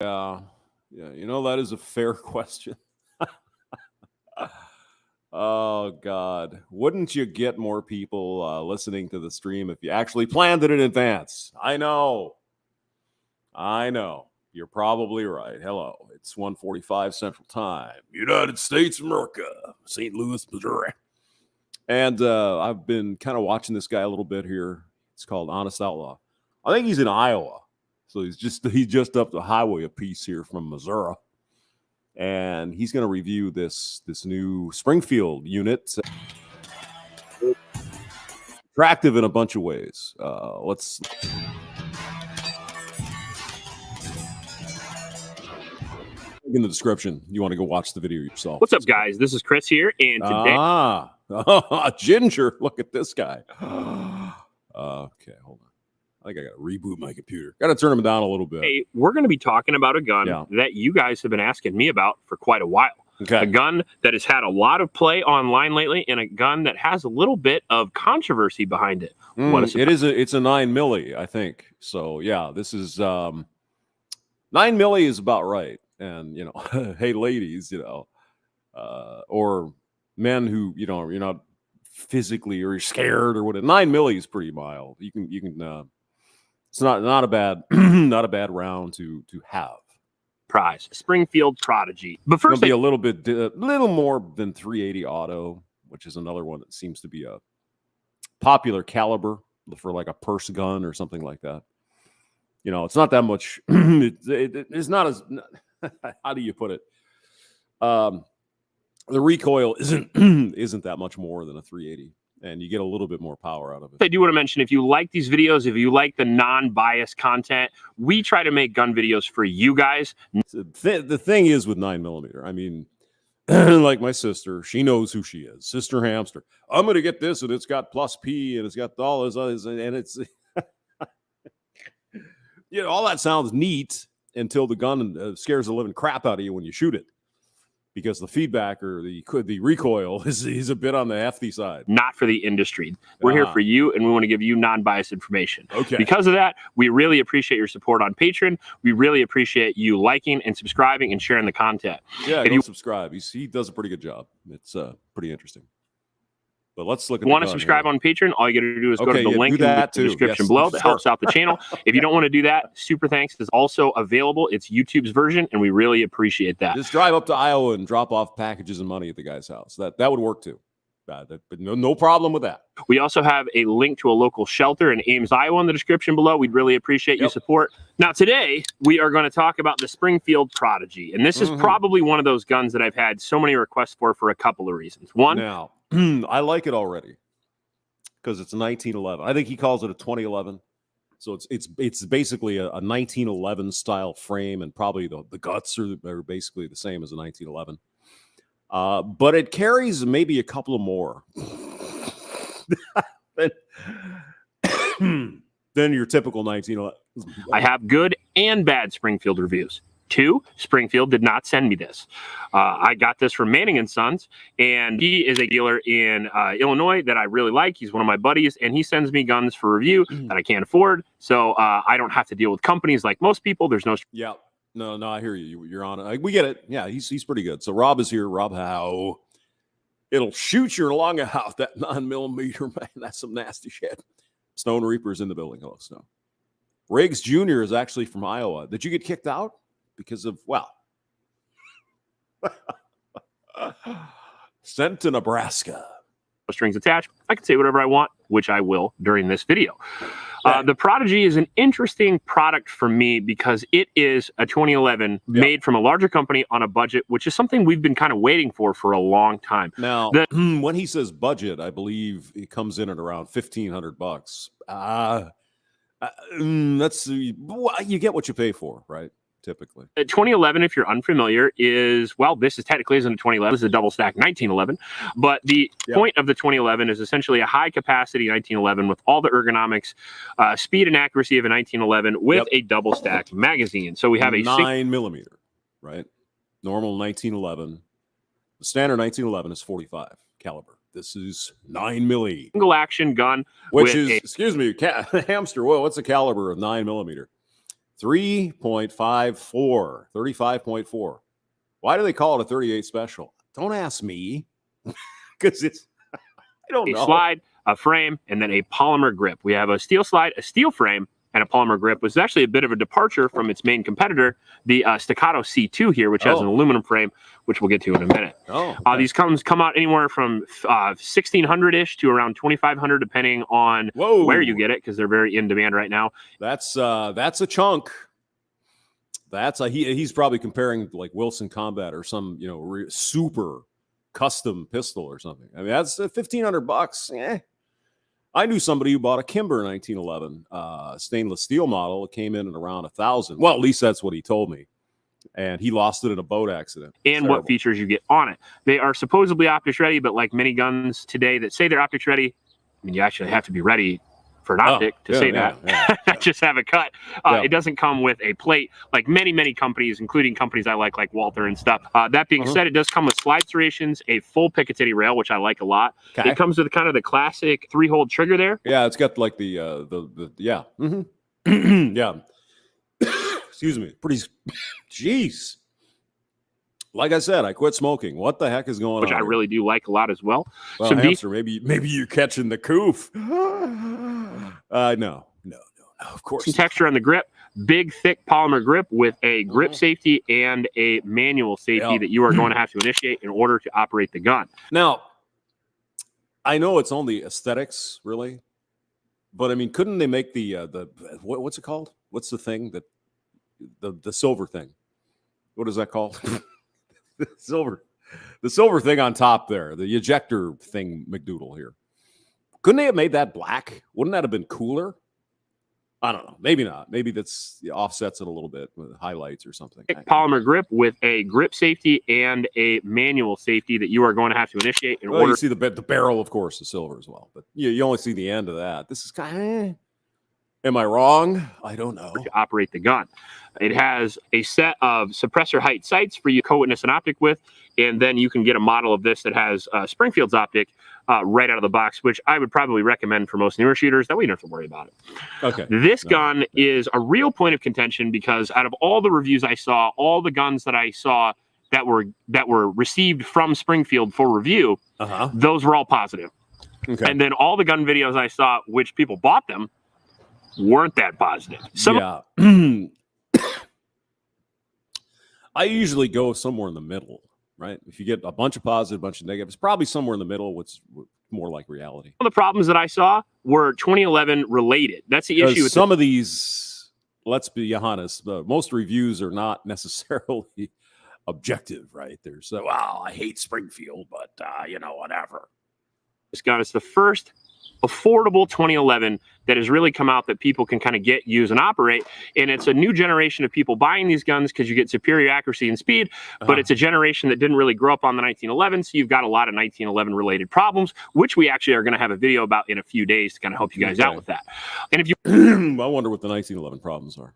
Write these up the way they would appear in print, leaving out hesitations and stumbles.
Yeah, yeah. You know, that is a fair question. Oh God, wouldn't you get more people listening to the stream if you actually planned it in advance? I know. You're probably right. Hello, it's 1:45 Central Time, United States of America, St. Louis, Missouri. And I've been kind of watching this guy a little bit here. It's called Honest Outlaw. I think he's in Iowa, so he's just up the highway a piece here from Missouri, and he's going to review this new Springfield unit. Attractive in a bunch of ways. Let's. In the description, you want to go watch the video yourself. What's up, guys? This is Chris here, and today Ginger, look at this guy. Okay, hold on. I think I got to reboot my computer. Got to turn him down a little bit. Hey, we're going to be talking about a gun that you guys have been asking me about for quite a while. Okay. A gun that has had a lot of play online lately, and a gun that has a little bit of controversy behind it. It's a 9 milli, I think. So yeah, this is 9 milli is about right. And you know, hey ladies, you know, or men who you're not physically or you're scared or whatever. 9 milli is pretty mild. You can. It's not a bad not a bad round to have. Prize Springfield Prodigy, but first be a little more than 380 auto, which is another one that seems to be a popular caliber for like a purse gun or something like that. You know, it's not that much. It's not as. How do you put it? The recoil isn't that much more than a 380, and you get a little bit more power out of it. I do want to mention, if you like these videos, if you like the non-biased content, we try to make gun videos for you guys. The thing is with 9 millimeter, I mean, like my sister, she knows who she is. Sister Hamster. I'm going to get this, and it's got plus P, and it's got all this, and it's, you know, all that sounds neat until the gun scares the living crap out of you when you shoot it, because the feedback or the recoil is a bit on the hefty side. Not for the industry. We're here for you, and we want to give you non-biased information. Okay. Because of that, we really appreciate your support on Patreon. We really appreciate you liking and subscribing and sharing the content. Yeah, if you subscribe, he does a pretty good job. It's pretty interesting. But let's look at. If you want to subscribe on Patreon, all you got to do is go to the link in the description below. That helps out the channel. If you don't want to do that, Super Thanks is also available. It's YouTube's version, and we really appreciate that. Just drive up to Iowa and drop off packages and money at the guy's house. That would work too. But no problem with that. We also have a link to a local shelter in Ames, Iowa in the description below. We'd really appreciate your support. Now, today, we are going to talk about the Springfield Prodigy. And this is probably one of those guns that I've had so many requests for a couple of reasons. One, now, I like it already because it's a 1911. I think he calls it a 2011. So it's basically a 1911 style frame, and probably the guts are basically the same as a 1911. But it carries maybe a couple of more than your typical 1911. I have good and bad Springfield reviews. 2, Springfield did not send me this. I got this from Manning & Sons, and he is a dealer in Illinois that I really like. He's one of my buddies, and he sends me guns for review that I can't afford, so I don't have to deal with companies like most people. There's no... Yeah. No, I hear you. You're on. We get it. Yeah, he's pretty good. So Rob is here. Rob, how it'll shoot your lung out, that 9 millimeter, man. That's some nasty shit. Stone Reaper's in the building. Hello, Snow. Riggs Jr. is actually from Iowa. Did you get kicked out because of, well, sent to Nebraska? Strings attached. I can say whatever I want, which I will during this video. The Prodigy is an interesting product for me because it is a 2011 made from a larger company on a budget, which is something we've been kind of waiting for a long time. Now, when he says budget, I believe it comes in at around $1,500. That's you get what you pay for, right? Typically. 2011, if you're unfamiliar, is, well, this is technically isn't a 2011, this is a double stack 1911, but the point of the 2011 is essentially a high capacity 1911 with all the ergonomics, speed and accuracy of a 1911 with a double stack magazine. So we have a 9 millimeter, right? Normal 1911. The standard 1911 is 45 caliber. This is 9 milli. Single action gun. Which is, excuse me, Hamster, what's the caliber of 9 millimeter? 3.54, 35.4. Why do they call it a 38 special? Don't ask me, because it's, I don't know. A slide, a frame, and then a polymer grip. We have a steel slide, a steel frame, and a polymer grip, which is actually a bit of a departure from its main competitor, the Staccato C2 here, which has an aluminum frame, which we'll get to in a minute. These come out anywhere from 1,600-ish to around 2,500, depending on where you get it, because they're very in demand right now. That's a chunk. He's probably comparing like Wilson Combat or some super custom pistol or something. I mean, that's $1,500. I knew somebody who bought a Kimber 1911 stainless steel model. It came in at around $1,000. Well, at least that's what he told me. And he lost it in a boat accident. And what features you get on it. They are supposedly optics ready, but like many guns today that say they're optics ready, I mean, you actually have to be ready for an optic to say that, not just have it cut. It doesn't come with a plate like many companies, including companies I like Walther and stuff. That being said, it does come with slide serrations, a full Picatinny rail, which I like a lot. It comes with kind of the classic 3-hole trigger there. Yeah, it's got like the yeah. Excuse me. Pretty, jeez. Like I said, I quit smoking. What the heck is going on? Which I really do like a lot as well. Well, hamster, maybe you're catching the coof. No, of course. Some texture on the grip. Big, thick polymer grip with a grip safety and a manual safety that you are going to have to initiate in order to operate the gun. Now, I know it's only aesthetics, really, but I mean, couldn't they make the what's it called? What's the thing that the silver thing? What is that called? The silver thing on top there, the ejector thing, McDoodle here. Couldn't they have made that black? Wouldn't that have been cooler? I don't know. Maybe not. Maybe that's offsets it a little bit with highlights or something. Polymer grip with a grip safety and a manual safety that you are going to have to initiate in order. You see the barrel, of course, is silver as well, but you only see the end of that. This is kind of. Am I wrong? I don't know. To operate the gun. It has a set of suppressor height sights for you to co-witness an optic with, and then you can get a model of this that has Springfield's optic right out of the box, which I would probably recommend for most newer shooters. That way you don't have to worry about it. Okay. This gun is a real point of contention because out of all the reviews I saw, all the guns that I saw that were received from Springfield for review, those were all positive. Okay. And then all the gun videos I saw, which people bought them, weren't that positive. I usually go somewhere in the middle, right? If you get a bunch of positive, a bunch of negative, it's probably somewhere in the middle, what's more like reality. One of the problems that I saw were 2011 related. That's the issue with some of these, let's be honest, most reviews are not necessarily objective, right? There's, wow, I hate Springfield, but, whatever. This gun is the first affordable 2011 that has really come out that people can kind of get, use, and operate. And it's a new generation of people buying these guns because you get superior accuracy and speed, but it's a generation that didn't really grow up on the 1911, so you've got a lot of 1911 related problems, which we actually are going to have a video about in a few days to kind of help you guys out with that. And if you I wonder what the 1911 problems are.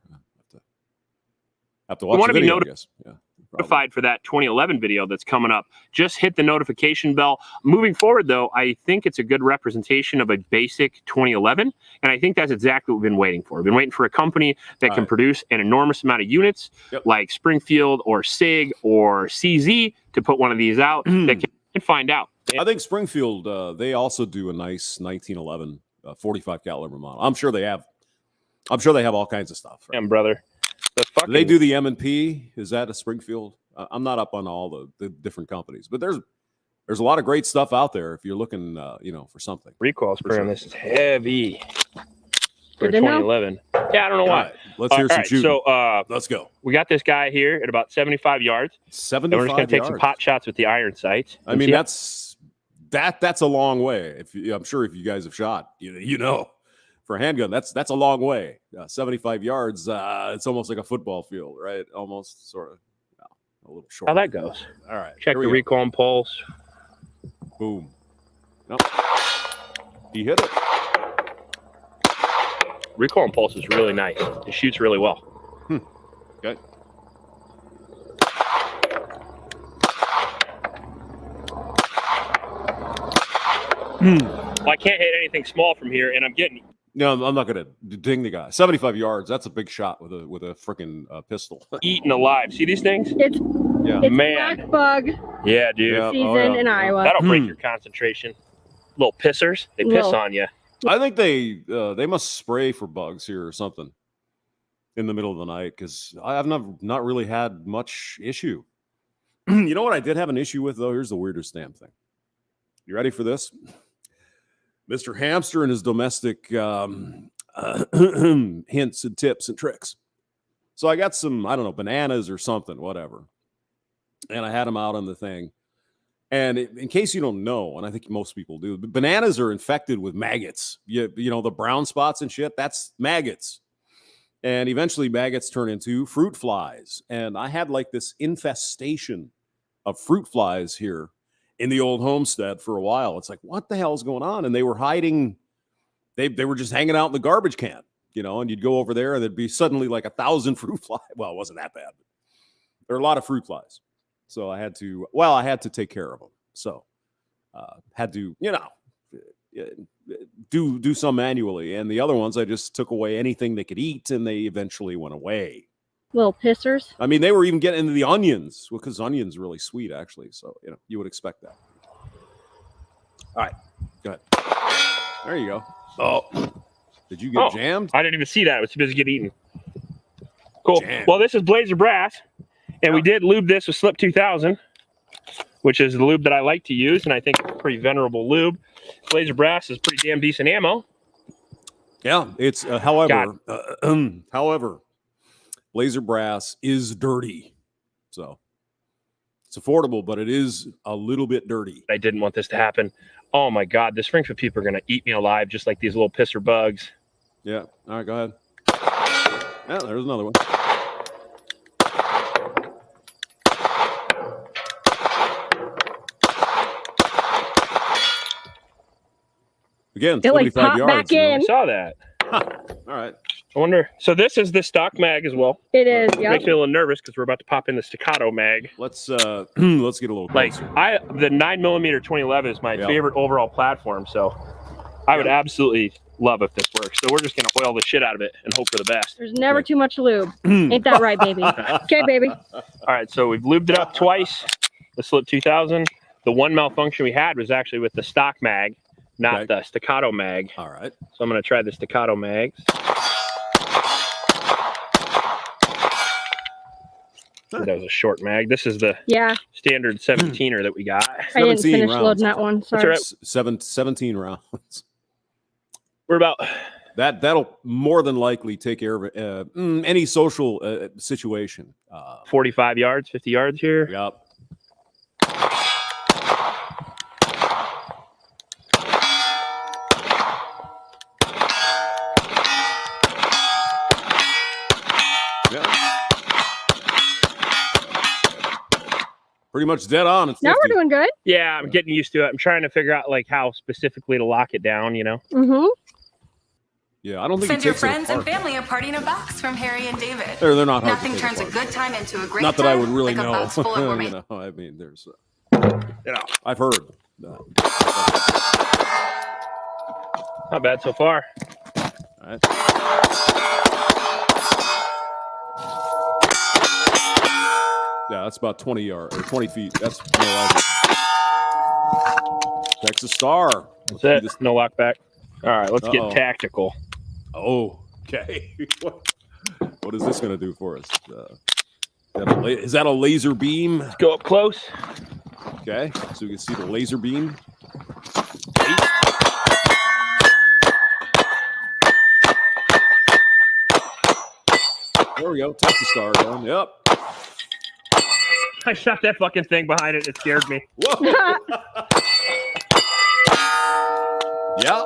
Have to watch the video, I guess. Yeah. Notified for that 2011 video that's coming up, just hit the notification bell. Moving forward, though, I think it's a good representation of a basic 2011, and I think that's exactly what we've been waiting for. We've been waiting for a company that can produce an enormous amount of units, like Springfield or SIG or CZ, to put one of these out that can find out. I think Springfield, they also do a nice 1911 45 caliber model. I'm sure they have all kinds of stuff. Right? Damn, brother. Do they do the M&P? Is that a Springfield? I'm not up on all the different companies, but there's a lot of great stuff out there if you're looking, for something. Recoil spray on this is heavy for 2011. Yeah, I don't know why. Right, let's hear some shooting. So let's go. We got this guy here at about 75 yards. 75 and we're just going to take some pot shots with the iron sights. I mean, that's a long way. I'm sure if you guys have shot, for a handgun, that's a long way. 75 yards, it's almost like a football field, right? Almost, sort of, a little short. How that goes. All right. Check the recoil and pulse. Boom. Nope. He hit it. Recoil and pulse is really nice. It shoots really well. Okay. Well, I can't hit anything small from here, and I'm getting No, I'm not gonna ding the guy. 75 yards. That's a big shot with a freaking pistol. Eaten alive. See these things? It's Man. black bug Yeah, dude. Yeah. season in Iowa. That'll break your concentration. Little pissers. They piss on you. I think they must spray for bugs here or something in the middle of the night because I've not really had much issue. You know what I did have an issue with though? Here's the weirdest damn thing. You ready for this? Mr. Hamster and his domestic hints and tips and tricks. So I got some, I don't know, bananas or something, whatever. And I had them out on the thing. And in case you don't know, and I think most people do, bananas are infected with maggots. You know, the brown spots and shit, that's maggots. And eventually maggots turn into fruit flies. And I had like this infestation of fruit flies here in the old homestead for a while. It's like, what the hell is going on? And they were hiding. They were just hanging out in the garbage can, you know, and you'd go over there and there'd be suddenly like 1,000 fruit flies. Well, it wasn't that bad. But there are a lot of fruit flies. So I had to take care of them. So had to, you know, do some manually. And the other ones, I just took away anything they could eat and they eventually went away. Little pissers. I mean, they were even getting into the onions because onions are really sweet, actually. So, you know, you would expect that. All right, go ahead. There you go. Oh, did you get jammed? I didn't even see that. I was too busy getting eaten. Cool. Jammed. Well, this is Blazer Brass, and we did lube this with Slip 2000, which is the lube that I like to use, and I think it's a pretty venerable lube. Blazer Brass is pretty damn decent ammo. Yeah, it's however, Blazer Brass is dirty, so it's affordable, but it is a little bit dirty. I didn't want this to happen. Oh my God, the Springfield people are gonna eat me alive, just like these little pisser bugs. Yeah. All right, go ahead. Yeah, there's another one. Again, It like 75 popped yards. back in. I saw that. All right. I wonder. So this is the stock mag as well. It is. Yeah. Makes me a little nervous because we're about to pop in the staccato mag. Let's get a little closer. Like the 9mm 2011 is my favorite overall platform. So I would absolutely love if this works. So we're just gonna oil the shit out of it and hope for the best. There's never too much lube. Ain't that right, baby? Okay, baby. All right. So we've lubed it up twice. The Slip 2000. The one malfunction we had was actually with the stock mag, not the staccato mag. All right. So I'm gonna try the staccato mags. That was a short mag. This is the standard 17er that we got. I didn't finish rounds. loading that one. Sorry. Right. 17 rounds. We're about that'll more than likely take care of any social situation. 45 yards, 50 yards here. Yep. Pretty much dead on. It's now 50. we're doing good. Yeah, I'm getting used to it. I'm trying to figure out like how specifically to lock it down, you know? Mm-hmm. Yeah, I don't think Send it your takes friends it and apart. family a party in a box from Harry and David. They're not hard Nothing to take turns a apart. good time into a great Not that I would time, really like a know. box full of You roommate. know, I mean, there's, I've heard. Not bad so far. All right. Yeah, that's about 20 yards or 20 feet. That's no logic. Texas Star. That's it. No lock back. All right, let's get tactical. Oh, okay. What is this going to do for us? Is that a laser beam? Let's go up close. Okay, so you can see the laser beam. There we go. Texas Star going. Yep. I shot that fucking thing behind it. It scared me. Whoa. Yeah.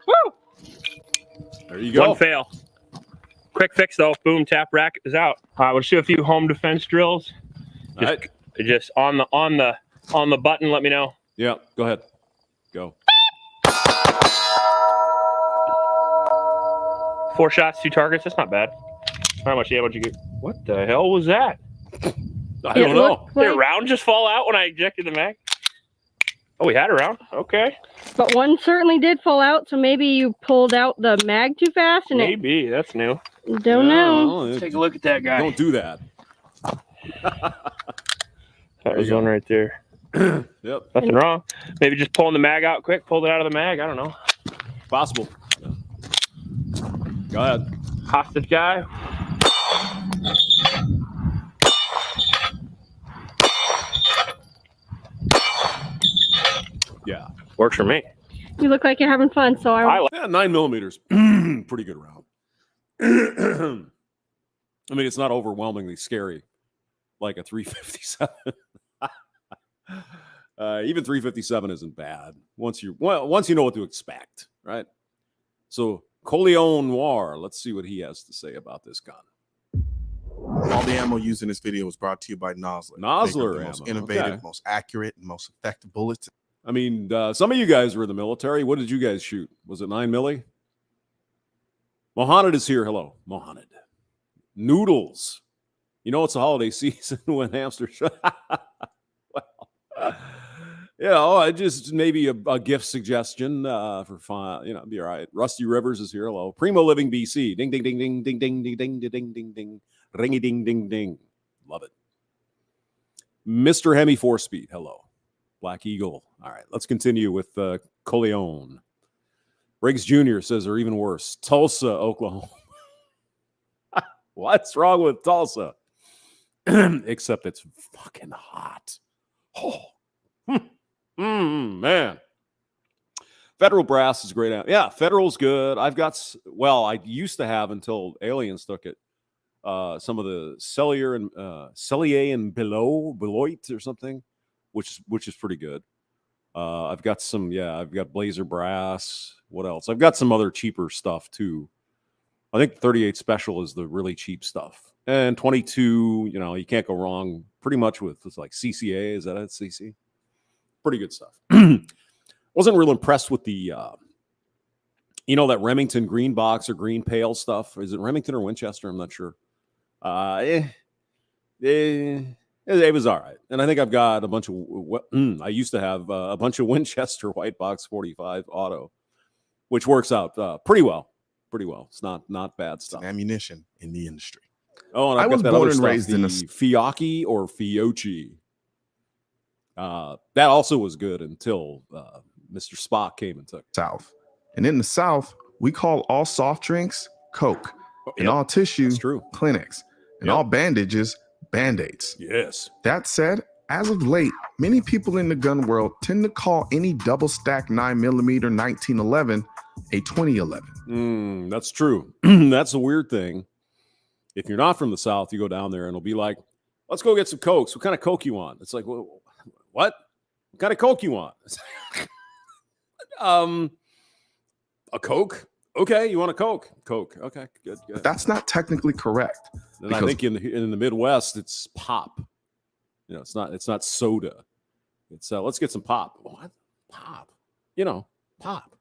Woo! There you go. One fail. Quick fix though. Boom, tap rack is out. All right, we'll do a few home defense drills. Just on the button. Let me know. Yeah. Go ahead. Go. 4 shots, 2 targets. That's not bad. How much ammo did you get? What the hell was that? I don't know. Did a round just fall out when I ejected the mag? Oh, we had a round. Okay. But one certainly did fall out, so maybe you pulled out the mag too fast and Maybe. That's new. don't know. Well, Take a look at that guy. Don't do that. That was one right there. Yep. Nothing wrong. Maybe just pulling the mag out quick, pulled it out of the mag. I don't know. Possible. Go ahead. Hostage guy. Yeah. Works for me. You look like you're having fun, so I like. Yeah, 9 millimeters. Pretty good round. I mean, it's not overwhelmingly scary like a 357. Even 357 isn't bad once you know what to expect, right? So Coleon Noir, let's see what he has to say about this gun. All the ammo used in this video was brought to you by Nosler. Nosler the most ammo, innovative, okay. most accurate, and most effective bullets. I mean, some of you guys were in the military. What did you guys shoot? Was it 9 milli? Mohamed is here. Hello, Mohamed. Noodles. You know, it's a holiday season when hamsters. Well, you know, I just maybe a gift suggestion for fun. You know, be all right. Rusty Rivers is here. Hello, Primo Living BC. Ding ding ding ding ding ding ding ding ding ding ding ringy ding ding ding. Love it. Mr. Hemi 4-speed. Hello, Black Eagle. All right, let's continue with Coleon. Riggs Jr. says they're even worse. Tulsa, Oklahoma. What's wrong with Tulsa? Except it's fucking hot. Oh, man. Federal brass is great. Yeah, Federal's good. I used to have until aliens took it. Some of the Cellier and Beloit or something, which is pretty good. I've got Blazer brass. What else? I've got some other cheaper stuff too. I think 38 Special is the really cheap stuff. And 22, you know, you can't go wrong pretty much with it's like CCA. Is that it? CC? Pretty good stuff. Wasn't real impressed with the, that Remington green box or green pail stuff. Is it Remington or Winchester? I'm not sure. It was all right. And I think I've got a bunch of, I used to have a bunch of Winchester white box 45 auto, which works out pretty well. Pretty well. It's not bad stuff. Ammunition in the industry. Oh, and I was born and raised in the Fiocchi or Fiocchi. That also was good until Mr. Spock came and took it. South. And in the South, we call all soft drinks Coke, and all tissue Kleenex, and all bandages Band-Aids. Yes. That said, as of late, many people in the gun world tend to call any double stack 9mm 1911 a 2011. That's true. That's a weird thing. If you're not from the South, you go down there and it'll be like, let's go get some Cokes. What kind of Coke you want? It's like, what? What kind of Coke you want? A Coke? Okay, you want a Coke? Coke. Okay, good. But that's not technically correct. And I think in the Midwest, it's pop. You know, it's not soda. It's let's get some pop. What? Pop. Pop.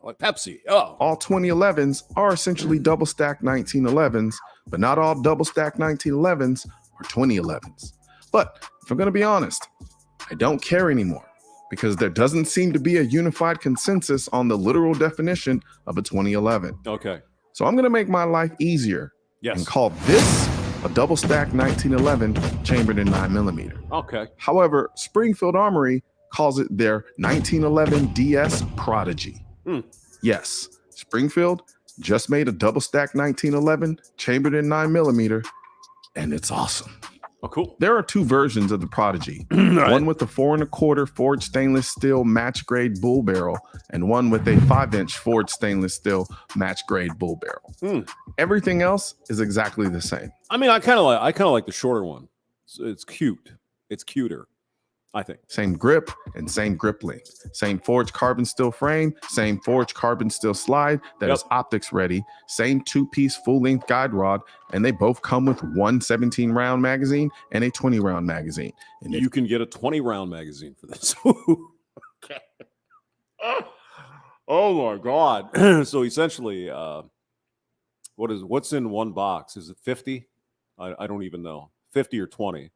Like Pepsi. Oh. All 2011s are essentially double stack 1911s, but not all double stack 1911s are 2011s. But if I'm going to be honest, I don't care anymore because there doesn't seem to be a unified consensus on the literal definition of a 2011. Okay. So I'm going to make my life easier and call this a double stack 1911 chambered in 9mm. Okay. However, Springfield Armory calls it their 1911 DS Prodigy. Yes, Springfield just made a double stack 1911 chambered in 9mm, and it's awesome. Oh, cool. There are two versions of the Prodigy. One with a 4 1/4 forged stainless steel match grade bull barrel, and one with a 5-inch forged stainless steel match grade bull barrel. Everything else is exactly the same. I mean, I kind of like the shorter one. It's cute. It's cuter, I think. Same grip and same grip length. Same forged carbon steel frame. Same forged carbon steel slide that is optics ready. Same 2-piece full-length guide rod. And they both come with one 17-round magazine and a 20-round magazine. And you can get a 20-round magazine for this. Okay. Oh my God. So essentially, what's in one box? Is it 50? I don't even know. 50 or 20.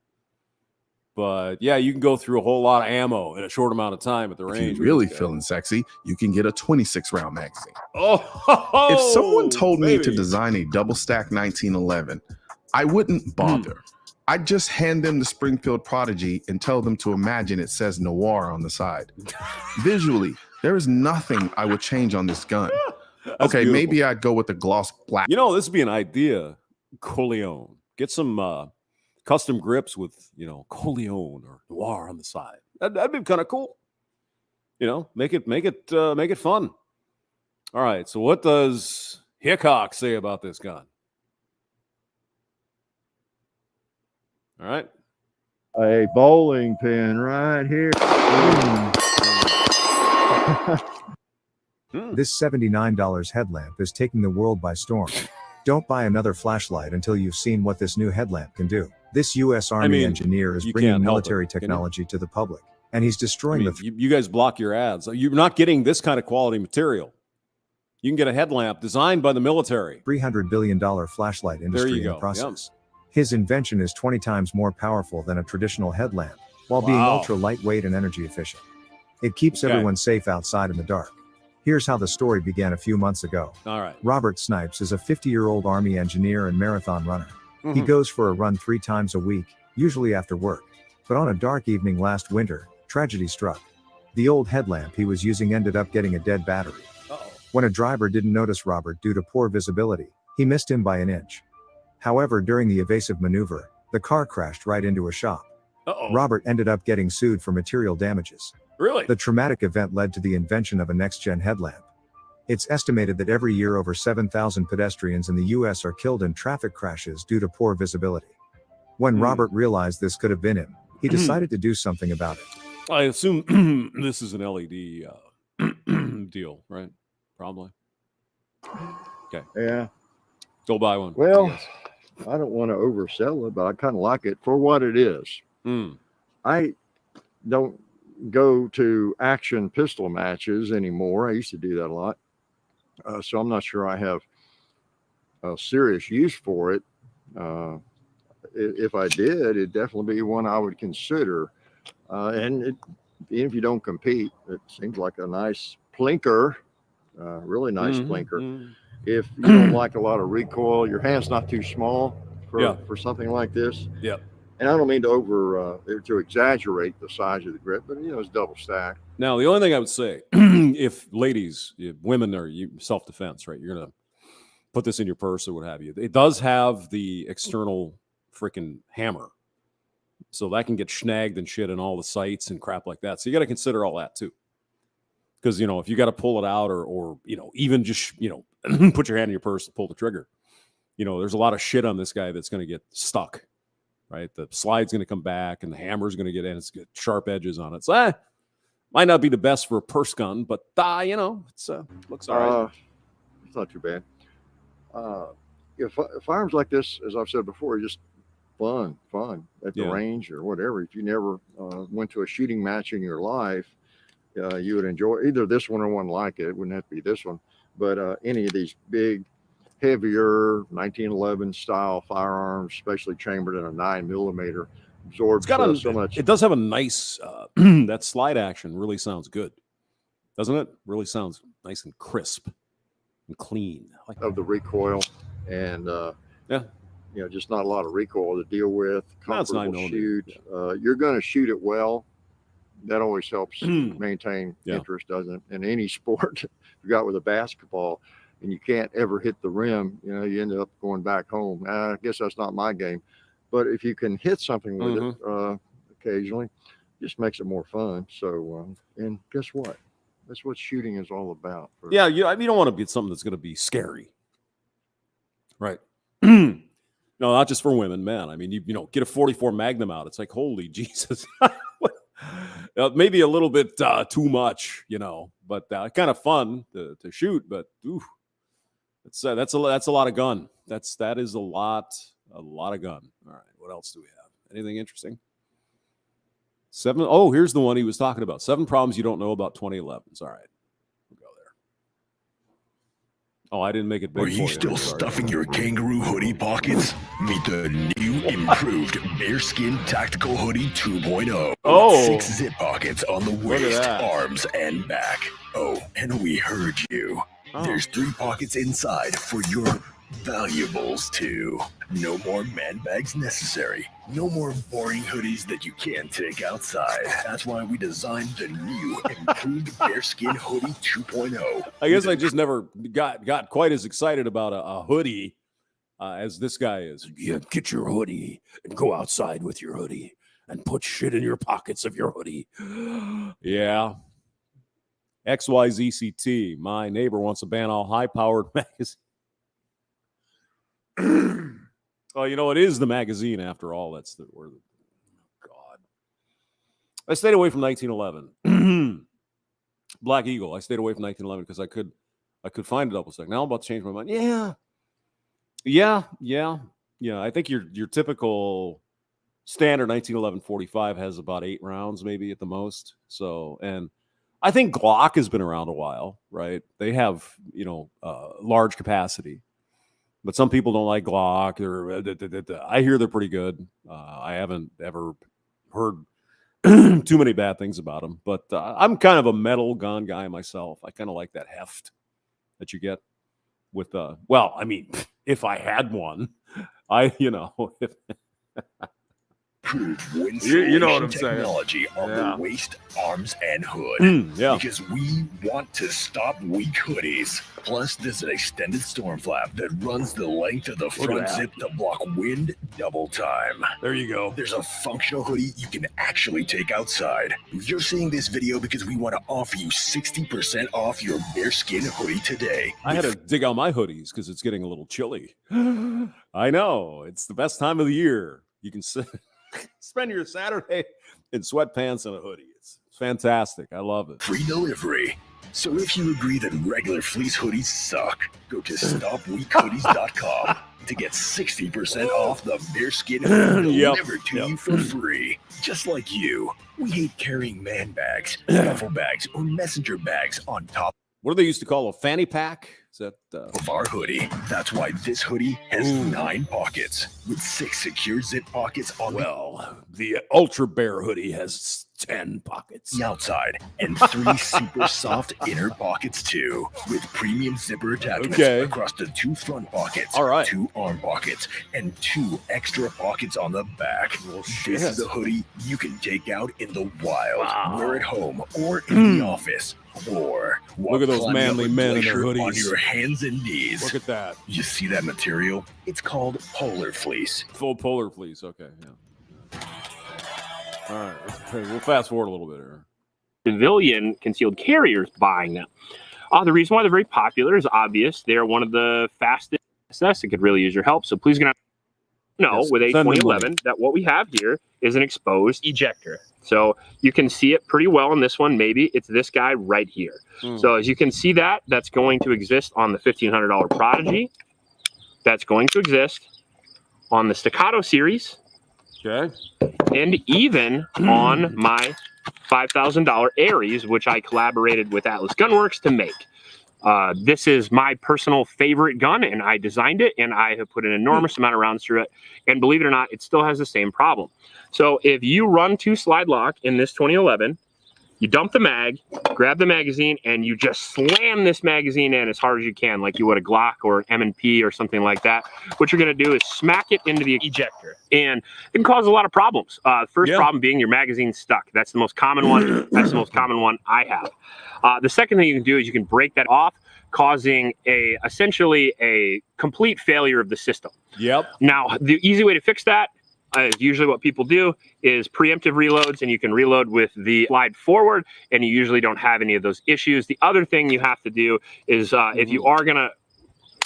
But yeah, you can go through a whole lot of ammo in a short amount of time at the If range. you're really feeling sexy, you can get a 26 round magazine. Oh, If someone told me to baby. design a double stack 1911, I wouldn't bother. I'd just hand them the Springfield Prodigy and tell them to imagine it says noir on the side. Visually, there is nothing I would change on this gun. Okay, beautiful. maybe I'd go with the gloss black. You know, this would be an idea. Coleon. Get some custom grips with, you know, Coleon or noir on the side. That'd be kind of cool. You know, make it fun. All right. So what does Hickok say about this gun? All right. A bowling pin right here. This $79 headlamp is taking the world by storm. Don't buy another flashlight until you've seen what this new headlamp can do. This U.S. Army engineer is bringing military technology to the public, and he's destroying you guys block your ads. You're not getting this kind of quality material. You can get a headlamp designed by the military. $300 billion flashlight industry in the process. His invention is 20 times more powerful than a traditional headlamp, while being ultra lightweight and energy efficient. It keeps everyone safe outside in the dark. Here's how the story began a few months ago. All right. Robert Snipes is a 50-year-old Army engineer and marathon runner. He goes for a run 3 times a week, usually after work. But on a dark evening last winter, tragedy struck. The old headlamp he was using ended up getting a dead battery. When a driver didn't notice Robert due to poor visibility, he missed him by an inch. However, during the evasive maneuver, the car crashed right into a shop. Robert ended up getting sued for material damages. Really? The traumatic event led to the invention of a next-gen headlamp. It's estimated that every year over 7,000 pedestrians in the U.S. are killed in traffic crashes due to poor visibility. When Robert realized this could have been him, he decided to do something about it. I assume this is an LED deal, right? Probably. Okay. Yeah. Go buy one. Well, I don't want to oversell it, but I kind of like it for what it is. I don't go to action pistol matches anymore. I used to do that a lot. So I'm not sure I have a serious use for it. If I did, it'd definitely be one I would consider. And even if you don't compete, it seems like a nice plinker, really nice plinker. If you don't like a lot of recoil, your hand's not too small for something like this. And I don't mean to exaggerate the size of the grip, but you know, it's double stacked. Now, the only thing I would say, if ladies, women are self-defense, right? You're gonna put this in your purse or what have you. It does have the external freaking hammer, so that can get snagged and shit in all the sights and crap like that. So you got to consider all that too, because you know if you got to pull it out or you know even just put your hand in your purse and pull the trigger, you know there's a lot of shit on this guy that's going to get stuck. Right, the slide's going to come back, and the hammer's going to get in. It's got sharp edges on it. So, might not be the best for a purse gun, but you know, it's looks all right. It's not too bad. Firearms like this, as I've said before, are just fun at the range or whatever. If you never went to a shooting match in your life, you would enjoy either this one or one like it. It wouldn't have to be this one, but any of these big, heavier 1911 style firearms, especially chambered in a 9mm, absorbs so much. It does have a nice that slide action really sounds good, doesn't it? Really sounds nice and crisp and clean. Like of the recoil and just not a lot of recoil to deal with. Comfortable shoot. You're going to shoot it well. That always helps maintain interest, doesn't it? In any sport, you got with a basketball. And you can't ever hit the rim, you know, you end up going back home. I guess that's not my game. But if you can hit something with it occasionally, just makes it more fun. So, and guess what? That's what shooting is all about. You don't want to be something that's going to be scary. Right. No, not just for women, man. I mean, you know, get a 44 Magnum out. It's like, holy Jesus. Maybe a little bit too much, you know, but kind of fun to shoot. But, ooh. That's a lot of gun. That is a lot of gun. All right, what else do we have? Anything interesting? 7. Oh, here's the one he was talking about. 7 problems you don't know about 2011s. All right, we'll go Oh, I didn't make it big. Are you still stuffing your kangaroo hoodie pockets? Meet the new improved Bearskin Tactical Hoodie 2.0. Oh. 6 zip pockets on the waist, arms, and back. Oh, and we heard you. Oh. There's 3 pockets inside for your valuables too. No more man bags necessary. No more boring hoodies that you can't take outside. That's why we designed the new improved Bearskin Hoodie 2.0. I guess I just never got quite as excited about a hoodie as this guy is. Yeah, get your hoodie and go outside with your hoodie and put shit in your pockets of your hoodie. Yeah. XYZCT. My neighbor wants to ban all high-powered magazines. Well, you know, it is the magazine after all. That's the word. God. I stayed away from 1911. Black Eagle. I stayed away from 1911 because I could find a double stack. Now I'm about to change my mind. Yeah. I think your typical standard 1911 45 has about 8 rounds, maybe at the most. So, and I think Glock has been around a while, right? They have, large capacity. But some people don't like Glock. I hear they're pretty good. I haven't ever heard too many bad things about them. But I'm kind of a metal gun guy myself. I kind of like that heft that you get with, if I had one, if you know what I'm saying. Technology on the waist, arms, and hood. Because we want to stop weak hoodies. Plus, there's an extended storm flap that runs the length of the front zip to block wind double time. There you go. There's a functional hoodie you can actually take outside. You're seeing this video because we want to offer you 60% off your Bearskin hoodie today. I had to dig out my hoodies because it's getting a little chilly. I know. It's the best time of the year. You can spend your Saturday in sweatpants and a hoodie. It's fantastic. I love it. Free delivery. So if you agree that regular fleece hoodies suck, go to stopweakhoodies.com to get 60% off the Bearskin hoodie delivered to you for free. Just like you, we hate carrying man bags, duffel bags, or messenger bags on top. What do they used to call a fanny pack? Is that of our hoodie? That's why this hoodie has 9 pockets with 6 secure zip pockets on the Ultra Bear hoodie has 10 pockets the outside and 3 super soft inner pockets too, with premium zipper attachments across the 2 front pockets, 2 arm pockets, and 2 extra pockets on the back. This is a hoodie you can take out in the wild, wear at home, or in the office. Or look at those manly men in their hoodies on your hands and knees. Look at that. You see that material? It's called polar fleece. Full polar fleece. Okay. Yeah. All right. We'll fast forward a little bit here. Civilian concealed carriers buying them. The reason why they're very popular is obvious. They're one of the fastest SS that could really use your help. So please with a 2011 that what we have here is an exposed ejector. So you can see it pretty well in this one. Maybe it's this guy right here. So as you can see that's going to exist on the $1,500 Prodigy. That's going to exist on the Staccato series. Okay. And even on my $5,000 Aries, which I collaborated with Atlas Gunworks to make. This is my personal favorite gun, and I designed it, and I have put an enormous amount of rounds through it. And believe it or not, it still has the same problem. So if you run 2 slide lock in this 2011, you dump the mag, grab the magazine, and you just slam this magazine in as hard as you can, like you would a Glock or an M&P or something like that. What you're going to do is smack it into the ejector, and it can cause a lot of problems. First problem being your magazine's stuck. That's the most common one. That's the most common one I have. The second thing you can do is you can break that off, causing essentially a complete failure of the system. Now, the easy way to fix that usually what people do is preemptive reloads, and you can reload with the slide forward, and you usually don't have any of those issues. The other thing you have to do is if you are going to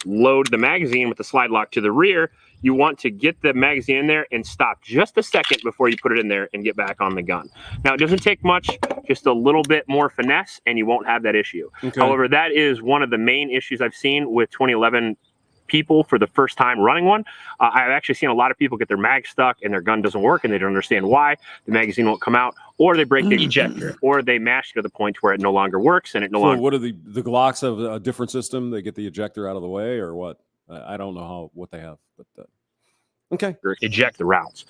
load the magazine with the slide lock to the rear, you want to get the magazine in there and stop just a second before you put it in there and get back on the gun. Now, it doesn't take much, just a little bit more finesse, and you won't have that issue. However, that is one of the main issues I've seen with 2011 people for the first time running one. I've actually seen a lot of people get their mag stuck and their gun doesn't work and they don't understand why. The magazine won't come out, or they break the ejector, or they mash it to the point where it no longer works and it no longer. What are the Glocks have a different system? They get the ejector out of the way, or what? I don't know what they have, but okay. Eject the rounds.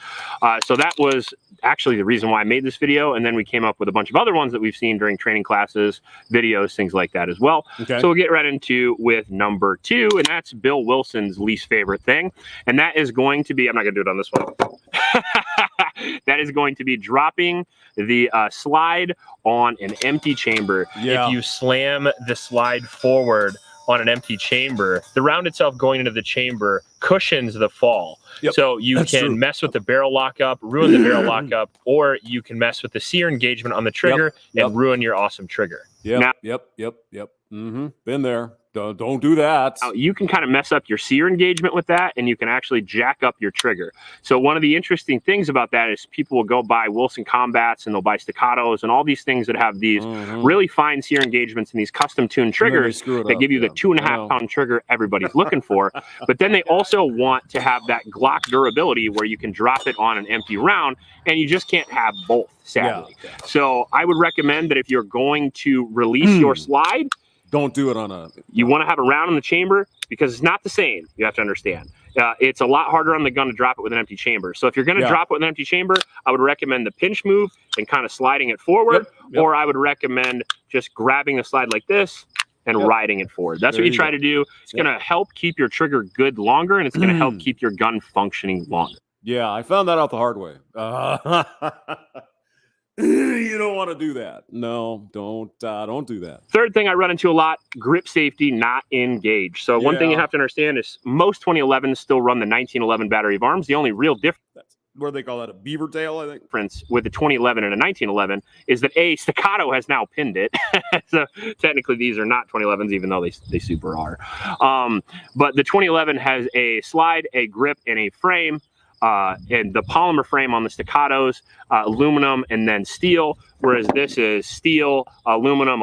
So that was actually the reason why I made this video. And then we came up with a bunch of other ones that we've seen during training classes, videos, things like that as well. Okay. So we'll get right into with number 2, and that's Bill Wilson's least favorite thing. And that is going to be, I'm not going to do it on this one. That is going to be dropping the slide on an empty chamber. Yeah. If you slam the slide forward on an empty chamber, the round itself going into the chamber cushions the fall. Yep, so you can mess with the barrel lockup, ruin the barrel lockup, or you can mess with the sear engagement on the trigger and ruin your awesome trigger. Yep. Been there. Don't do that. You can kind of mess up your sear engagement with that, and you can actually jack up your trigger. So one of the interesting things about that is people will go buy Wilson Combats and they'll buy Staccatos and all these things that have these really fine sear engagements and these custom tuned triggers that give you the 2.5 pound trigger everybody's looking for. But then they also want to have that Glock durability where you can drop it on an empty round, and you just can't have both, sadly. Yeah. So I would recommend that if you're going to release your slide, don't do it on a... You want to have a round in the chamber because it's not the same. You have to understand. It's a lot harder on the gun to drop it with an empty chamber. So if you're going to drop it with an empty chamber, I would recommend the pinch move and kind of sliding it forward. Or I would recommend just grabbing the slide like this and riding it forward. That's what you try to do. It's going to help keep your trigger good longer, and it's going to help keep your gun functioning longer. Yeah, I found that out the hard way. You don't want to do that. No, don't do that. Third thing I run into a lot, grip safety not engaged. So one thing you have to understand is most 2011s still run the 1911 battery of arms. The only real difference, what do they call that, a beaver tail, I think? Difference with the 2011 and a 1911 is that Staccato has now pinned it. So technically these are not 2011s, even though they super are. But the 2011 has a slide, a grip, and a frame. And the polymer frame on the Staccatos, aluminum and then steel, whereas this is steel, aluminum,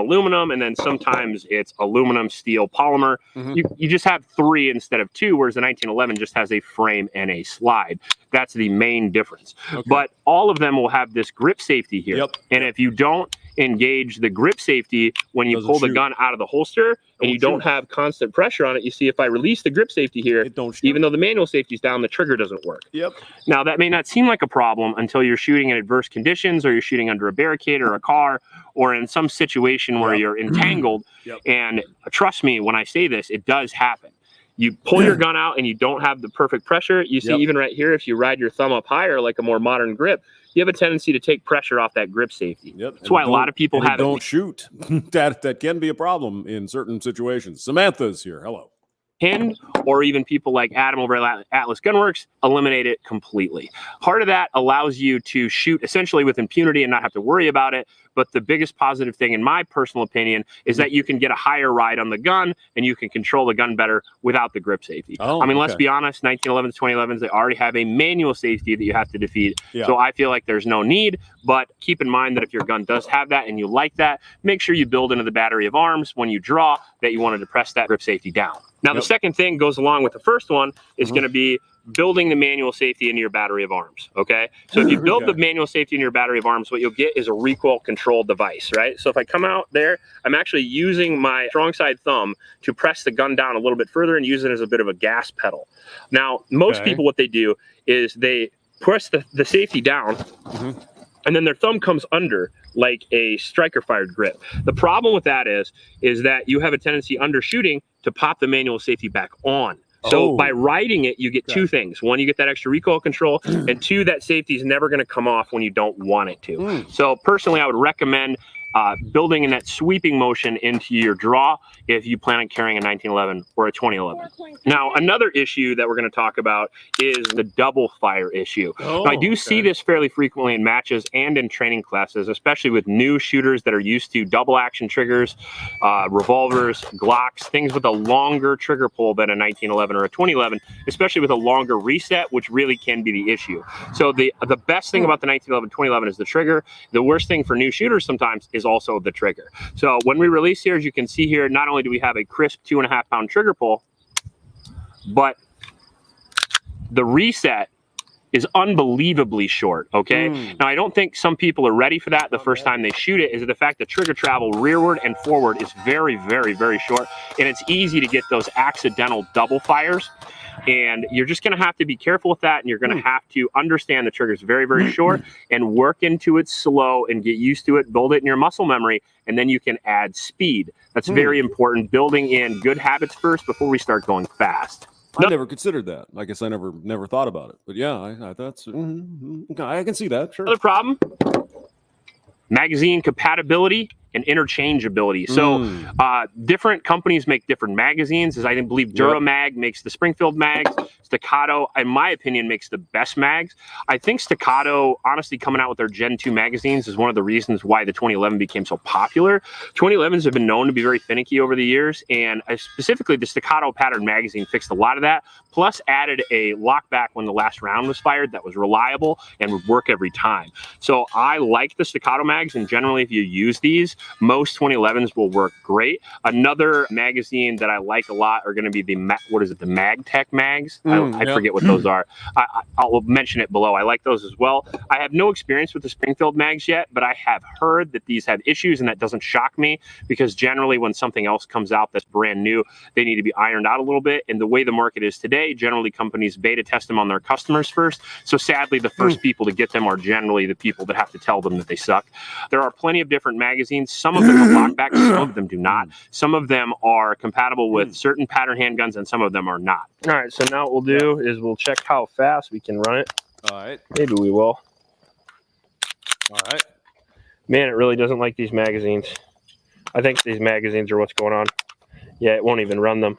and then sometimes it's aluminum, steel, polymer. You just have 3 instead of 2, whereas the 1911 just has a frame and a slide. That's the main difference. But all of them will have this grip safety here. And if you don't engage the grip safety when you pull the gun out of the holster and you don't have constant pressure on it, you see if I release the grip safety here, even though the manual safety is down, the trigger doesn't work. Now that may not seem like a problem until you're shooting in adverse conditions, or you're shooting under a barricade or a car, or in some situation where you're entangled. And trust me when I say this, it does happen. You pull your gun out and you don't have the perfect pressure. You see even right here, if you ride your thumb up higher like a more modern grip, you have a tendency to take pressure off that grip safety. That's why a lot of people have don't shoot. That can be a problem in certain situations. Samantha's here. Hello. Pinned, or even people like Adam over at Atlas Gunworks, eliminate it completely. Part of that allows you to shoot essentially with impunity and not have to worry about it. But the biggest positive thing, in my personal opinion, is that you can get a higher ride on the gun and you can control the gun better without the grip safety. I mean, let's be honest, 1911s, 2011s, they already have a manual safety that you have to defeat. So I feel like there's no need, but keep in mind that if your gun does have that and you like that, make sure you build into the battery of arms when you draw that you want to depress that grip safety down. Now, the second thing goes along with the first one is going to be building the manual safety into your battery of arms. Okay. So if you build the manual safety in your battery of arms, what you'll get is a recoil controlled device, right? So if I come out there, I'm actually using my strong side thumb to press the gun down a little bit further and use it as a bit of a gas pedal. Now, most people, what they do is they press the safety down and then their thumb comes under like a striker fired grip. The problem with that is that you have a tendency undershooting to pop the manual safety back on. So by riding it, you get 2 things. 1, you get that extra recoil control, and 2, that safety is never going to come off when you don't want it to. So personally, I would recommend building in that sweeping motion into your draw if you plan on carrying a 1911 or a 2011. Now, another issue that we're going to talk about is the double fire issue. Now, I do see this fairly frequently in matches and in training classes, especially with new shooters that are used to double action triggers, revolvers, Glocks, things with a longer trigger pull than a 1911 or a 2011, especially with a longer reset, which really can be the issue. So the best thing about the 1911, 2011 is the trigger. The worst thing for new shooters sometimes is also the trigger. So when we release here, as you can see here, not only do we have a crisp 2.5 pound trigger pull, but the reset is unbelievably short, okay? Now, I don't think some people are ready for that the first time they shoot it, is the fact that trigger travel rearward and forward is very, very, very short, and it's easy to get those accidental double fires, and you're just gonna have to be careful with that, and you're gonna have to understand the trigger is very, very short, and work into it slow and get used to it, build it in your muscle memory, and then you can add speed. That's very important, building in good habits first before we start going fast. I never considered that. I guess I never thought about it. But yeah, that's I can see that. Sure. Another problem: magazine compatibility and interchangeability. So different companies make different magazines. As I believe Duramag makes the Springfield mags. Staccato, in my opinion, makes the best mags. I think Staccato, honestly, coming out with their Gen 2 magazines is one of the reasons why the 2011 became so popular. 2011s have been known to be very finicky over the years, and specifically the Staccato pattern magazine fixed a lot of that, plus added a lockback when the last round was fired that was reliable and would work every time. So I like the Staccato mags, and generally if you use these, most 2011s will work great. Another magazine that I like a lot are going to be the MagTech mags. I forget what those are. I'll mention it below. I like those as well. I have no experience with the Springfield mags yet, but I have heard that these have issues, and that doesn't shock me, because generally when something else comes out that's brand new, they need to be ironed out a little bit. And the way the market is today, generally companies beta test them on their customers first. So sadly, the first people to get them are generally the people that have to tell them that they suck. There are plenty of different magazines. Some of them have lockbacks, some of them do not. Some of them are compatible with certain pattern handguns, and some of them are not. All right, so now what we'll do is we'll check how fast we can run it. All right. Maybe we will. All right. Man, it really doesn't like these magazines. I think these magazines are what's going on. Yeah, it won't even run them.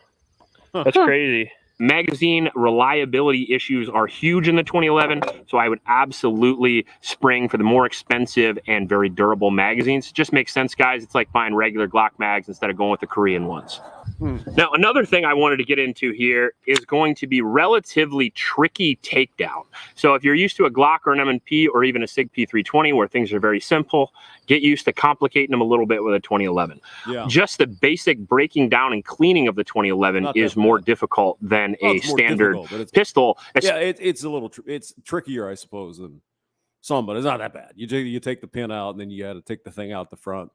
That's crazy. Magazine reliability issues are huge in the 2011, so I would absolutely spring for the more expensive and very durable magazines. It just makes sense, guys. It's like buying regular Glock mags instead of going with the Korean ones. Now, another thing I wanted to get into here is going to be relatively tricky takedown. So if you're used to a Glock or an M&P or even a SIG P320 where things are very simple, get used to complicating them a little bit with a 2011. Yeah. Just the basic breaking down and cleaning of the 2011 is more difficult than a standard pistol. It's a little it's trickier, I suppose, than some, but it's not that bad. You take the pin out, and then you got to take the thing out the front,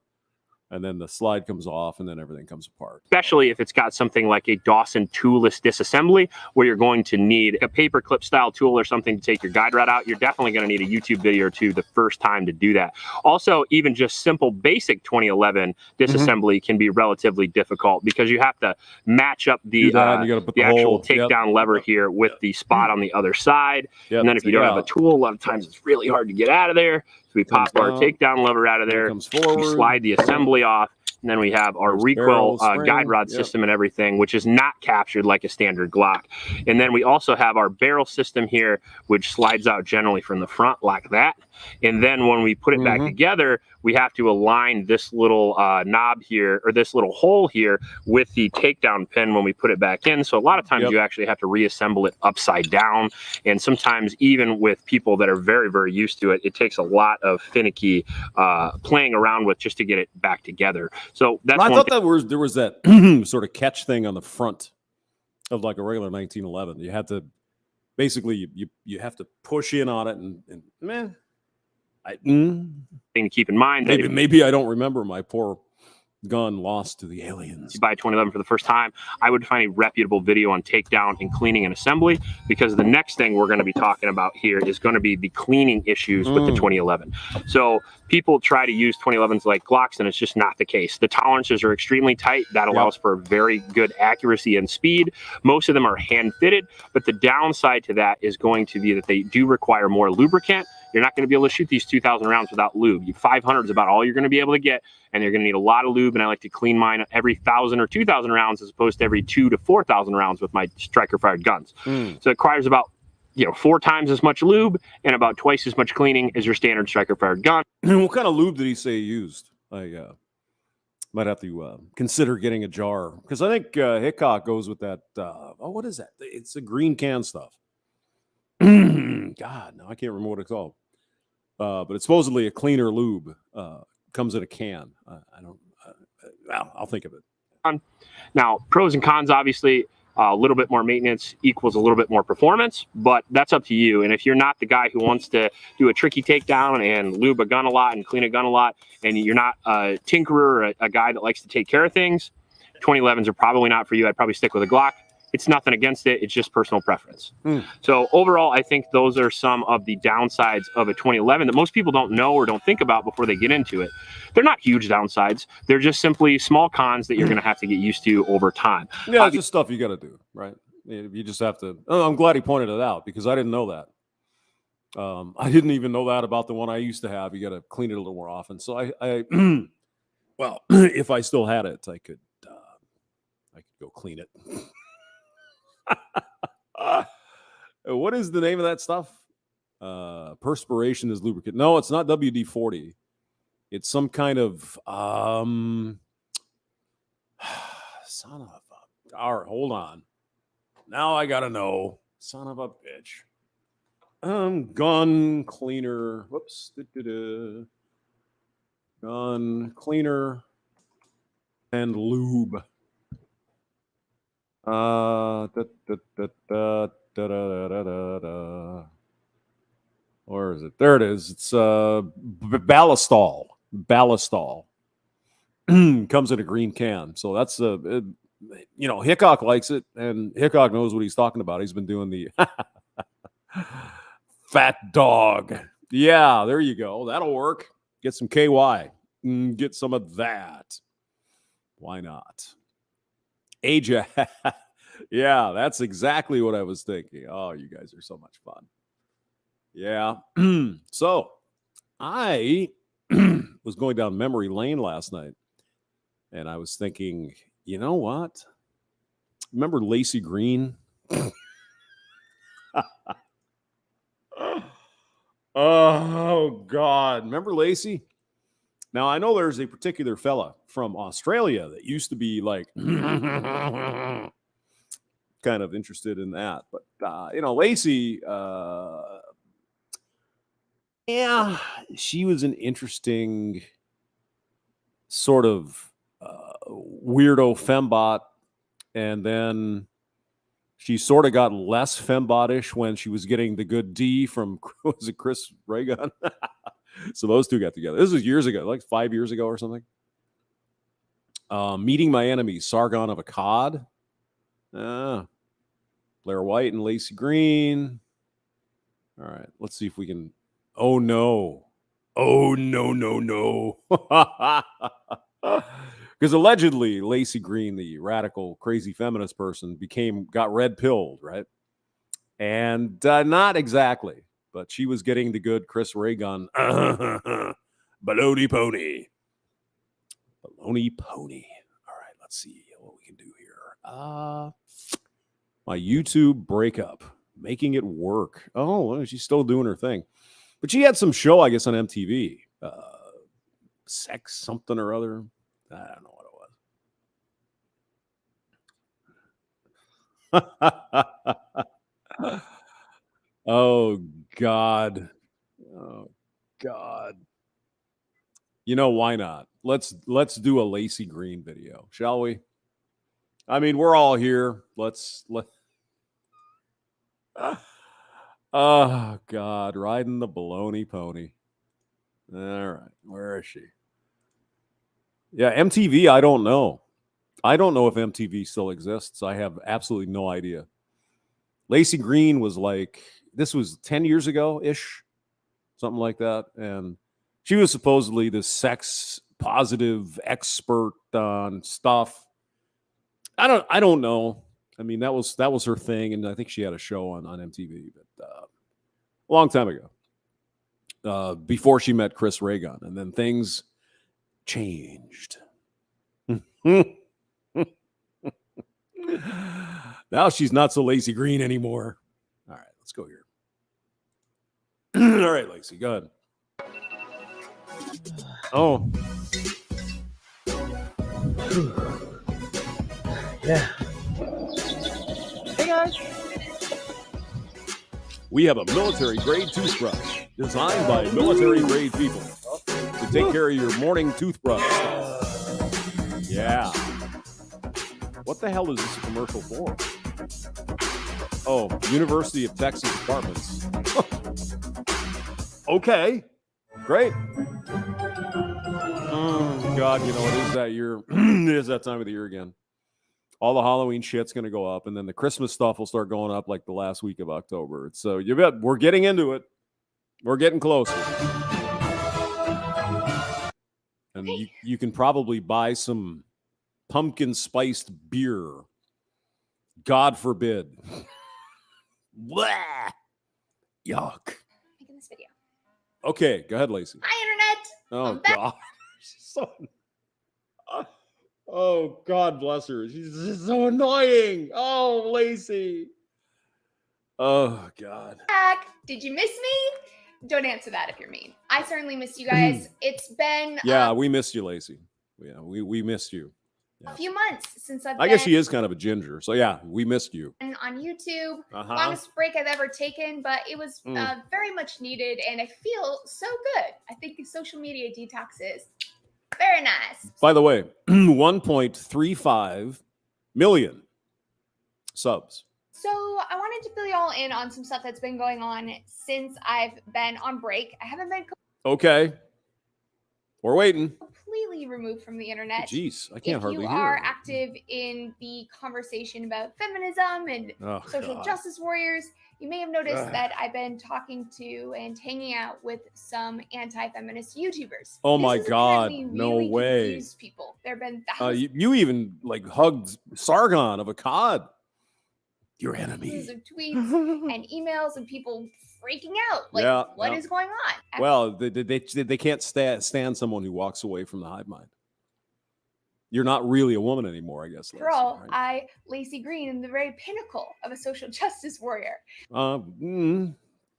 and then the slide comes off, and then everything comes apart. Especially if it's got something like a Dawson toolless disassembly, where you're going to need a paper clip style tool or something to take your guide rod out. You're definitely going to need a YouTube video or two the first time to do that. Also, even just simple basic 2011 disassembly can be relatively difficult, because you have to match up the actual takedown lever here with the spot on the other side. And then if you don't have a tool, a lot of times it's really hard to get out of there. We pop our takedown lever out of there, we slide the assembly off, and then we have our Recoil guide rod system and everything, which is not captured like a standard Glock. And then we also have our barrel system here, which slides out generally from the front like that. And then when we put it back together, we have to align this little knob here, or this little hole here, with the takedown pin when we put it back in. So a lot of times you actually have to reassemble it upside down. And sometimes even with people that are very, very used to it, it takes a lot of finicky playing around with just to get it back together. So that's I thought that there was that sort of catch thing on the front of like a regular 1911. You had to basically you have to push in on it, and thing to keep in mind. Maybe I don't remember my poor gun lost to the aliens. You buy 2011 for the first time, I would find a reputable video on takedown and cleaning and assembly, because the next thing we're going to be talking about here is going to be the cleaning issues with the 2011. So people try to use 2011s like Glocks, and it's just not the case. The tolerances are extremely tight. That allows for very good accuracy and speed. Most of them are hand fitted, but the downside to that is going to be that they do require more lubricant. You're not going to be able to shoot these 2,000 rounds without lube. 500 is about all you're going to be able to get, and you're going to need a lot of lube. And I like to clean mine every 1,000 or 2,000 rounds, as opposed to every 2,000 to 4,000 rounds with my striker fired guns. So it requires about 4 times as much lube and about twice as much cleaning as your standard striker fired gun. What kind of lube did he say he used? I might have to consider getting a jar, because I think Hickok goes with that. What is that? It's the green can stuff. God, no, I can't remember what it's called. But it's supposedly a cleaner lube. Comes in a can. I don't. Well, I'll think of it. Now, pros and cons, obviously. A little bit more maintenance equals a little bit more performance, but that's up to you. And if you're not the guy who wants to do a tricky takedown and lube a gun a lot and clean a gun a lot, and you're not a tinkerer or a guy that likes to take care of things, 2011s are probably not for you. I'd probably stick with a Glock. It's nothing against it. It's just personal preference. So overall, I think those are some of the downsides of a 2011 that most people don't know or don't think about before they get into it. They're not huge downsides. They're just simply small cons that you're going to have to get used to over time. Yeah, it's just stuff you got to do, right? You just have to. Oh, I'm glad he pointed it out because I didn't know that. I didn't even know that about the one I used to have. You got to clean it a little more often. So I well, if I still had it, I could go clean it. What is the name of that stuff? Perspiration is lubricant. No, it's not WD-40. It's some kind of son of a. All right, hold on. Now I gotta know. Son of a bitch. Gun cleaner. Whoops. Gun cleaner and lube. Where is it? There it is. It's Ballistol. Ballistol comes in a green can. So that's Hickok likes it, and Hickok knows what he's talking about. He's been doing the fat dog. Yeah, there you go. That'll work. Get some KY. Get some of that. Why not? Aja. Yeah, that's exactly what I was thinking. Oh, you guys are so much fun. Yeah. So I was going down memory lane last night, and I was thinking, you know what? Remember Lacey Green? Oh, God. Remember Laci? Now, I know there's a particular fella from Australia that used to be like kind of interested in that. But, Laci, yeah, she was an interesting sort of weirdo fembot. And then she sort of got less fembot-ish when she was getting the good D from, was it Chris Reagan? So those two got together. This was years ago, like 5 years ago or something. Meeting My Enemies, Sargon of Akkad. Blair White and Lacey Green. All right, let's see if we can. Oh, no. Oh, no. Because allegedly, Lacey Green, the radical, crazy feminist person, got red-pilled, right? And not exactly. But she was getting the good Chris Reagan baloney pony. Baloney pony. All right, let's see what we can do here. My YouTube breakup. Making it work. Oh, well, she's still doing her thing. But she had some show, I guess, on MTV. Sex something or other. I don't know what it was. Oh, God. Oh, God. You know, why not? Let's do a Lacey Green video, shall we? I mean, we're all here. Oh, God. Riding the baloney pony. All right. Where is she? Yeah, MTV, I don't know. I don't know if MTV still exists. I have absolutely no idea. Lacey Green was like, this was 10 years ago-ish, something like that. And she was supposedly the sex positive expert on stuff. I don't know. I mean, that was her thing, and I think she had a show on MTV, but a long time ago. Before she met Chris Reagan, and then things changed. Now she's not so Lacey Green anymore. All right, let's go here. All right, Lacey, go ahead. Oh. Yeah. Hey, guys. We have a military-grade toothbrush designed by military-grade people to take care of your morning toothbrush stuff. Yeah. What the hell is this a commercial for? Oh, University of Texas Apartments. Okay, great. Oh God, you know it is that year. It is that time of the year again. All the Halloween shit's going to go up, and then the Christmas stuff will start going up like the last week of October. So you bet we're getting into it. We're getting closer. And you can probably buy some pumpkin spiced beer. God forbid. Blah. Yuck. Making this video. Okay, go ahead, Lacey. Hi, Internet. Oh, God. Oh, God bless her. She's just so annoying. Oh, Lacey. Oh, God. Back. Did you miss me? Don't answer that if you're mean. I certainly missed you guys. It's been yeah, we missed you, Lacey. Yeah, we missed you. a few months since I've I guess she is kind of a ginger. So, yeah, we missed you. been on YouTube. Longest break I've ever taken, but it was very much needed, and I feel so good. I think the social media detox is very nice. By the way, 1.35 million subs. So I wanted to fill you all in on some stuff that's been going on since I've been on break. I haven't been Okay. We're waiting. completely removed from the internet. Jeez, I can't If hardly you hear. are active in the conversation about feminism and social justice warriors, you may have noticed that I've been talking to and hanging out with some anti-feminist YouTubers. Oh This my has God, apparently no really way. confused people. There have been thousands You even like hugged Sargon of Akkad. Your enemy. of tweets and emails and people freaking out. Like, Yeah, what yeah. is going on? Well, they can't stand someone who walks away from the hive mind. You're not really a woman anymore, I guess. After all, Lacey Green, am the very pinnacle of a social justice warrior.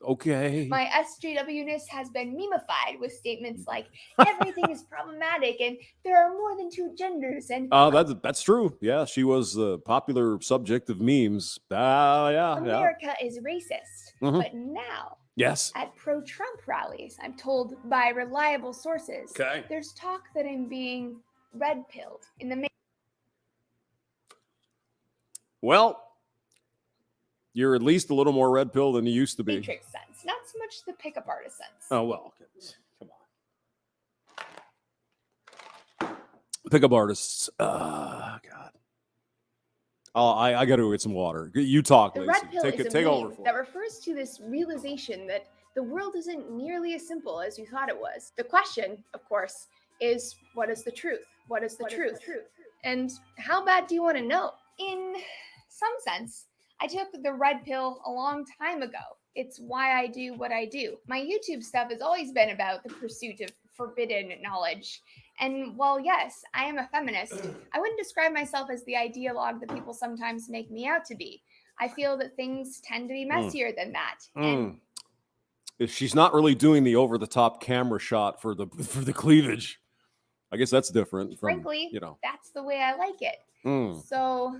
Okay. My SJW-ness has been memeified with statements like everything is problematic and there are more than two genders and That's true. Yeah, she was the popular subject of memes. Yeah. America is racist. Mhm. But now, Yes. at pro-Trump rallies, I'm told by reliable sources, Okay. there's talk that I'm being red-pilled in the Well, you're at least a little more red pill than you used to be. Matrix sense, not so much the pickup artist sense. Oh, well, okay. Come on. Pickup artists. God. I got to go get some water. You talk, The Lacey. red pill is a Take meme over for that me. refers to this realization that the world isn't nearly as simple as you thought it was. The question, of course, is what is the truth? What is the truth? And how bad do you want to know? In some sense, I took the red pill a long time ago. It's why I do what I do. My YouTube stuff has always been about the pursuit of forbidden knowledge. And while yes, I am a feminist, I wouldn't describe myself as the ideologue that people sometimes make me out to be. I feel that things tend to be messier than that. And If she's not really doing the over-the-top camera shot for the cleavage, I guess that's different. From, frankly, that's the way I like it. So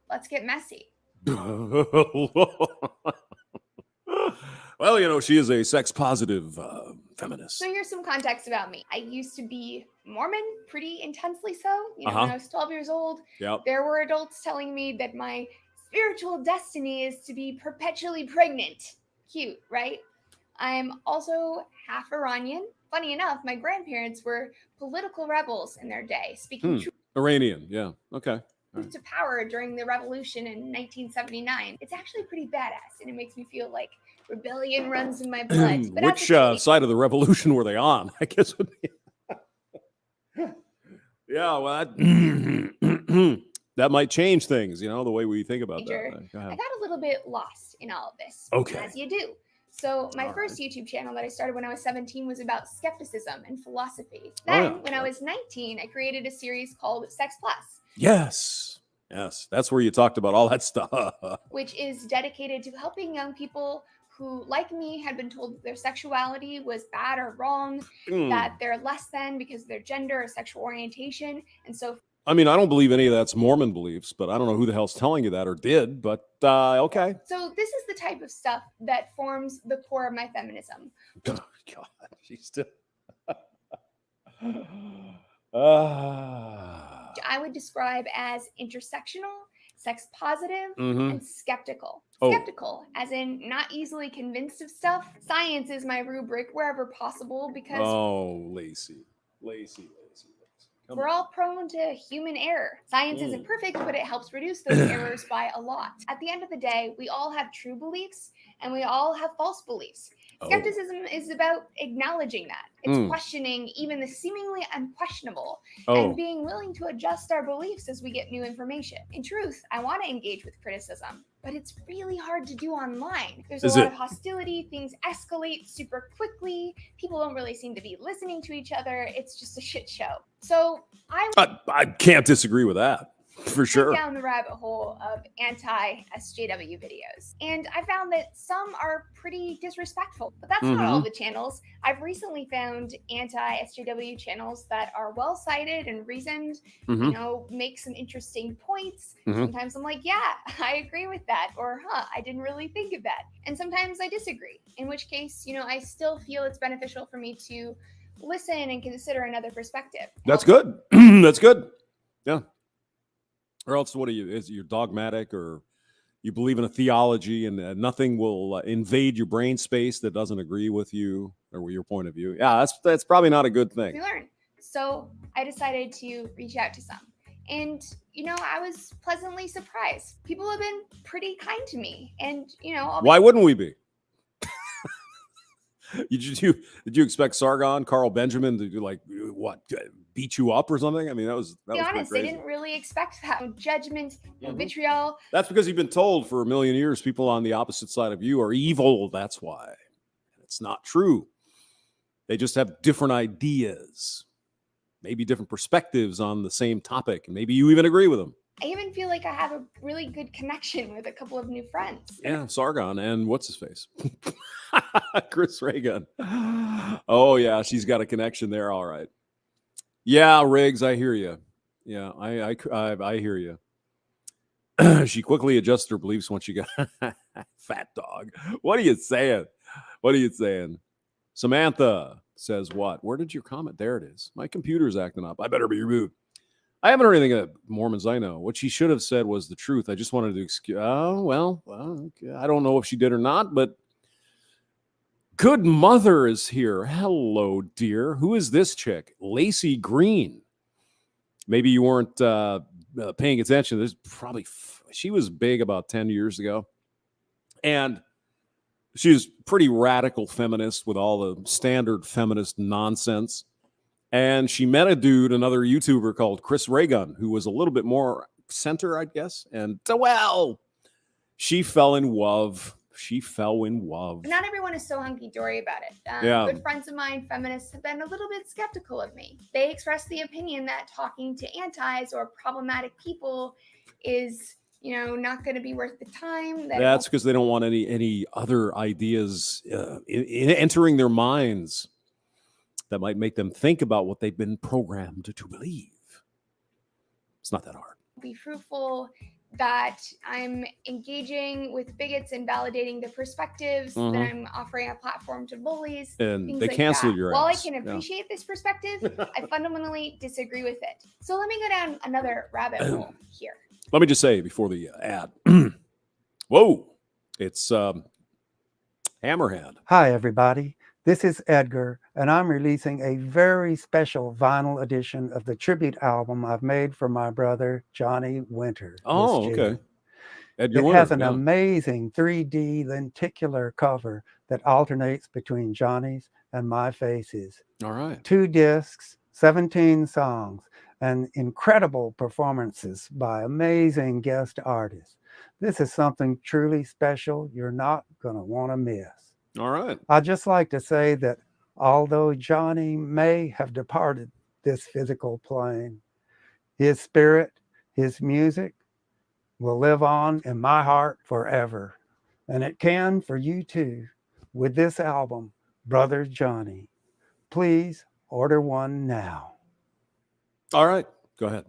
let's get messy. Well, she is a sex-positive feminist. So here's some context about me. I used to be Mormon, pretty intensely so. When I was 12 years old, there were adults telling me that my spiritual destiny is to be perpetually pregnant. Cute, right? I'm also half Iranian. Funny enough, my grandparents were political rebels in their day, speaking truth Iranian, yeah. Okay. to power during the revolution in 1979. It's actually pretty badass, and it makes me feel like rebellion runs in my blood. But Which side of the revolution were they on? I guess would be. Yeah, well, that might change things, the way we think about that. Go I ahead. got a little bit lost in all of this, Okay. as you do. So my first YouTube channel that I started when I was 17 was about skepticism and philosophy. Then, when I was 19, I created a series called Sex Plus. Yes. That's where you talked about all that stuff. Which is dedicated to helping young people who, like me, had been told that their sexuality was bad or wrong, that they're less than because of their gender or sexual orientation. And so I mean, I don't believe any of that's Mormon beliefs, but I don't know who the hell's telling you that or did, but okay. So this is the type of stuff that forms the core of my feminism. Oh, God, she's still... I would describe as intersectional sex positive, Mhm. and skeptical. Oh. Skeptical, as in not easily convinced of stuff. Science is my rubric wherever possible because Lacey. we're all prone to human error. Science isn't perfect, but it helps reduce those errors by a lot. At the end of the day, we all have true beliefs and we all have false beliefs. Skepticism is about acknowledging that. It's questioning even the seemingly unquestionable and being willing to adjust our beliefs as we get new information. In truth, I want to engage with criticism, but it's really hard to do online. There's a lot of hostility, things escalate super quickly, people don't really seem to be listening to each other. It's just a shit show. So I can't disagree with that. For sure. Down the rabbit hole of anti-SJW videos. And I found that some are pretty disrespectful, but that's not all the channels. I've recently found anti-SJW channels that are well-cited and reasoned, you know, make some interesting points. Sometimes I'm like, yeah, I agree with that, or I didn't really think of that. And sometimes I disagree, in which case, you know, I still feel it's beneficial for me to listen and consider another perspective. That's good. That's good. Yeah. Or else, what are you? Is you're dogmatic, or you believe in a theology, and nothing will invade your brain space that doesn't agree with you or with your point of view? Yeah, that's probably not a good thing. We learn. So I decided to reach out to some, and you know, I was pleasantly surprised. People have been pretty kind to me, and you know, why wouldn't we be? Did you expect Sargon, Carl Benjamin to do like what? Beat you up or something? I mean, that was to be honest, I didn't really expect that. No judgment, no vitriol. That's because you've been told for a million years people on the opposite side of you are evil. That's why. It's not true. They just have different ideas, maybe different perspectives on the same topic. Maybe you even agree with them. I even feel like I have a really good connection with a couple of new friends. Yeah, Sargon and what's his face? Chris Reagan. Oh, yeah, she's got a connection there. All right. Yeah, Riggs, I hear you. Yeah, I hear you. She quickly adjusted her beliefs once she got fat dog. What are you saying? What are you saying? Samantha says what? Where did your comment? There it is. My computer's acting up. I better be removed. I haven't heard anything of Mormons I know. What she should have said was the truth. I just wanted to excuse. Oh, well, okay. I don't know if she did or not, but Good Mother is here. Hello, dear. Who is this chick? Lacey Green. Maybe you weren't paying attention. There's probably she was big about 10 years ago. And she was pretty radical feminist with all the standard feminist nonsense. And she met a dude, another YouTuber called Chris Reagan, who was a little bit more center, I guess. And, well, she fell in love. She fell in love. Not everyone is so hunky-dory about it. Good friends of mine, feminists, have been a little bit skeptical of me. They expressed the opinion that talking to antis or problematic people is, you know, not going to be worth the time. That's because they don't want any other ideas entering their minds that might make them think about what they've been programmed to believe. It's not that hard. Be fruitful, that I'm engaging with bigots and validating their perspectives, that I'm offering a platform to bullies. And they cancel your ass. While I can appreciate this perspective, I fundamentally disagree with it. So let me go down another rabbit hole here. Let me just say before the ad. Whoa, it's Hammerhead. Hi, everybody. This is Edgar, and I'm releasing a very special vinyl edition of the tribute album I've made for my brother, Johnny Winter. Oh, okay. Edgar It Winter, has an amazing 3D lenticular cover that alternates between Johnny's and my faces. All right. 2 discs, 17 songs, and incredible performances by amazing guest artists. This is something truly special you're not going to want to miss. All right. I'd just like to say that although Johnny may have departed this physical plane, his spirit, his music will live on in my heart forever. And it can for you too with this album, Brother Johnny. Please order one now. All right. Go ahead.